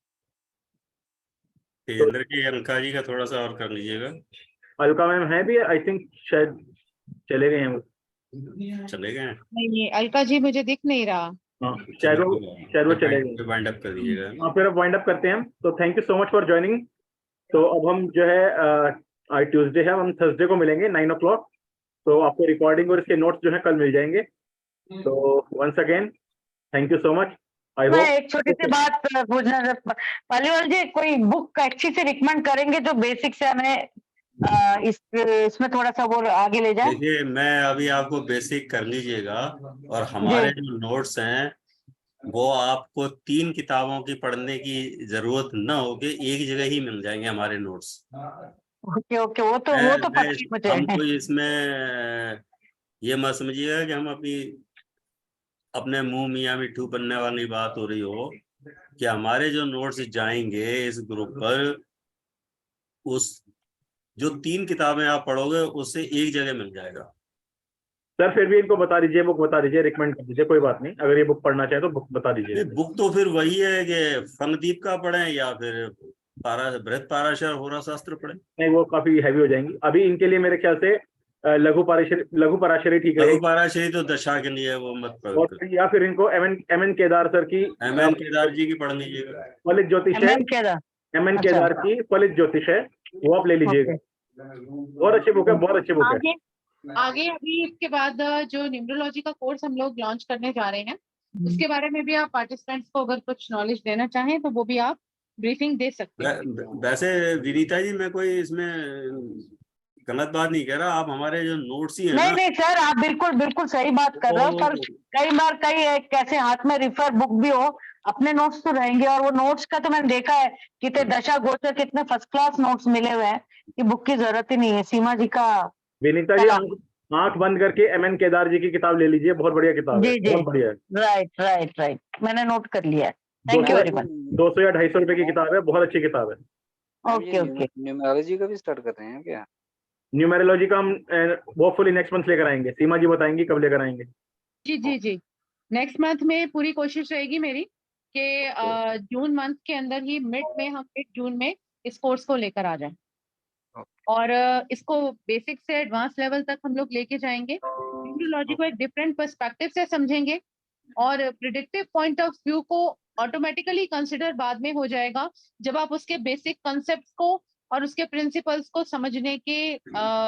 Tejendra ji, Alka ji का थोड़ा सा और कर लीजिएगा। अलका मैम है भी, आई थिंक शायद चले गए हैं। चले गए? नहीं, अलका जी मुझे दिख नहीं रहा। हाँ, शायद वो चले गए। वाइंड अप कर दीजिएगा। हाँ, फिर अब वाइंड अप करते हैं हम। तो thank you so much for joining. तो अब हम जो है आज ट्यूसडे है, हम थर्सडे को मिलेंगे 9 o'clock। तो आपको रिकॉर्डिंग और इसके नोट्स जो है कल मिल जाएंगे। तो once again thank you so much. मैं एक छोटी सी बात पूछना, पालीवाल जी कोई बुक अच्छी से रिकमेंड करेंगे जो बेसिक से हमें इसमें थोड़ा सा वो आगे ले जाए? देखिए, मैं अभी आपको बेसिक कर लीजिएगा और हमारे जो नोट्स हैं वो आपको 3 किताबों की पढ़ने की जरूरत न होगी, एक जगह ही मिल जाएंगे हमारे नोट्स। ओके ओके, वो तो पता ही मुझे। हम कोई इसमें ये मत समझिएगा कि हम अपने मुंह मियाँ मिठू बनने वाली बात हो रही हो कि हमारे जो नोट्स जाएंगे इस ग्रुप पर, उस जो 3 किताबें आप पढ़ोगे उससे एक जगह मिल जाएगा। सर फिर भी इनको बता दीजिए, बुक बता दीजिए, रिकमेंड कर दीजिए, कोई बात नहीं। अगर ये बुक पढ़ना चाहे तो बुक बता दीजिए। बुक तो फिर वही है कि फंगदीप का पढ़ें या फिर बृहद पाराशर होरा शास्त्र पढ़ें। नहीं, वो काफी हैवी हो जाएंगी अभी इनके लिए। मेरे ख्याल से लघु पराशरी ठीक है। लघु पराशरी तो दशा के लिए वो मत पढ़ो, या फिर इनको एमएन केदार सर की, एमएन केदार जी की पढ़ लीजिएगा। फलित ज्योतिष है, एमएन केदार की फलित ज्योतिष है, वो आप ले लीजिएगा। बहुत अच्छी बुक है, बहुत अच्छी बुक है। आगे अभी इसके बाद जो न्यूमरोलॉजी का कोर्स हम लोग लॉन्च करने जा रहे हैं उसके बारे में भी आप पार्टिसिपेंट्स को अगर कुछ नॉलेज देना चाहें तो वो भी आप ब्रीफिंग दे सकते हैं। वैसे विनीता जी, मैं कोई इसमें गलत बात नहीं कह रहा, आप हमारे जो नोट्स ही है नहीं नहीं सर, आप बिल्कुल बिल्कुल सही बात कर रहे हो, पर कई बार कैसे हाथ में रिफर बुक भी हो, अपने नोट्स तो रहेंगे। और वो नोट्स का तो मैंने देखा है कितने दशा गोचर कितने फर्स्ट क्लास नोट्स मिले हुए हैं कि बुक की जरूरत ही नहीं है। सीमा जी का, विनीता जी आंख बंद करके एमएन केदार जी की किताब ले लीजिए, बहुत बढ़िया किताब है, बहुत बढ़िया है। राइट, मैंने नोट कर लिया है। Thank you very much. 200 या 250 रुपए की किताब है, बहुत अच्छी किताब है। ओके। न्यूमरोलॉजी का भी स्टार्ट कर रहे हैं क्या? न्यूमेरोलॉजी का हम होपफुली नेक्स्ट मंथ लेकर आएंगे। सीमा जी बताएंगी कब लेकर आएंगे। जी, नेक्स्ट मंथ में पूरी कोशिश रहेगी मेरी कि जून मंथ के अंदर ही मिड जून में इस कोर्स को लेकर आ जाए और इसको बेसिक से एडवांस लेवल तक हम लोग लेके जाएंगे। न्यूमरोलॉजी को एक डिफरेंट पर्सपेक्टिव से समझेंगे और प्रिडिक्टिव पॉइंट ऑफ व्यू को ऑटोमेटिकली कंसिडर बाद में हो जाएगा जब आप उसके बेसिक कॉन्सेप्ट्स को और उसके प्रिंसिपल्स को समझने के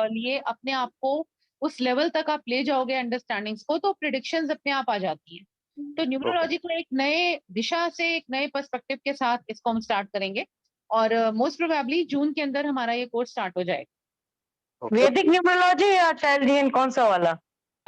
लिए अपने आप को उस लेवल तक आप ले जाओगे अंडरस्टैंडिंग्स को, तो प्रिडिक्शंस अपने आप आ जाती हैं। तो न्यूमरोलॉजी को एक नए दिशा से, एक नए पर्सपेक्टिव के साथ इसको हम स्टार्ट करेंगे और मोस्ट प्रोबेबली जून के अंदर हमारा ये कोर्स स्टार्ट हो जाएगा। वैदिक न्यूमरोलॉजी या चाइल्डियन, कौन सा वाला?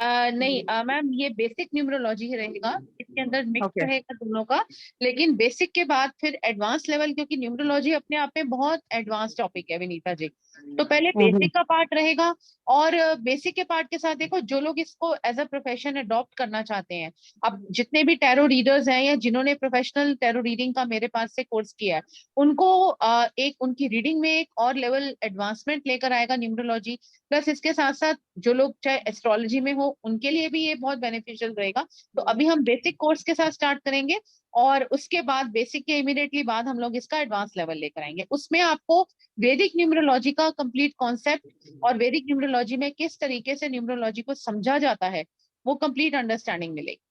नहीं मैम, ये बेसिक न्यूमरोलॉजी ही रहेगा, इसके अंदर मिक्स रहेगा दोनों का। लेकिन बेसिक के बाद फिर एडवांस लेवल, क्योंकि न्यूमरोलॉजी अपने आप में बहुत एडवांस टॉपिक है विनीता जी, तो पहले बेसिक का पार्ट रहेगा और बेसिक के पार्ट के साथ देखो जो लोग इसको एज अ प्रोफेशन अडॉप्ट करना चाहते हैं, अब जितने भी टैरो रीडर्स हैं या जिन्होंने प्रोफेशनल टैरो रीडिंग का मेरे पास से कोर्स किया है, उनको एक उनकी रीडिंग में एक और लेवल एडवांसमेंट लेकर आएगा न्यूमरोलॉजी। प्लस इसके साथ साथ जो लोग चाहे एस्ट्रोलॉजी में हो उनके लिए भी ये बहुत बेनिफिशियल रहेगा। तो अभी हम बेसिक कोर्स के साथ स्टार्ट करेंगे और उसके बाद बेसिक के इमीडिएटली बाद हम लोग इसका एडवांस लेवल लेकर आएंगे। उसमें आपको वैदिक न्यूमरोलॉजी का कंप्लीट कॉन्सेप्ट और वैदिक न्यूमरोलॉजी में किस तरीके से न्यूमरोलॉजी को समझा जाता है वो कंप्लीट अंडरस्टैंडिंग मिलेगी।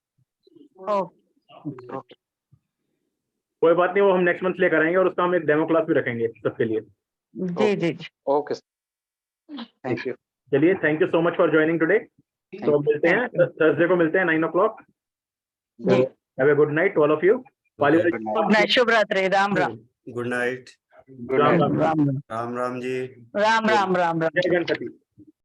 कोई बात नहीं, वो हम नेक्स्ट मंथ लेकर आएंगे और उसका हम एक डेमो क्लास भी रखेंगे सबके लिए। जी जी जी। Okay, thank you. चलिए, thank you so much for joining today. तो मिलते हैं थर्सडे को, मिलते हैं 9 o'clock। जी, have a good night all of you. Good night, शुभ रात्रि, राम राम। Good night. राम राम। राम राम राम जी। राम राम राम राम। जय गणपति।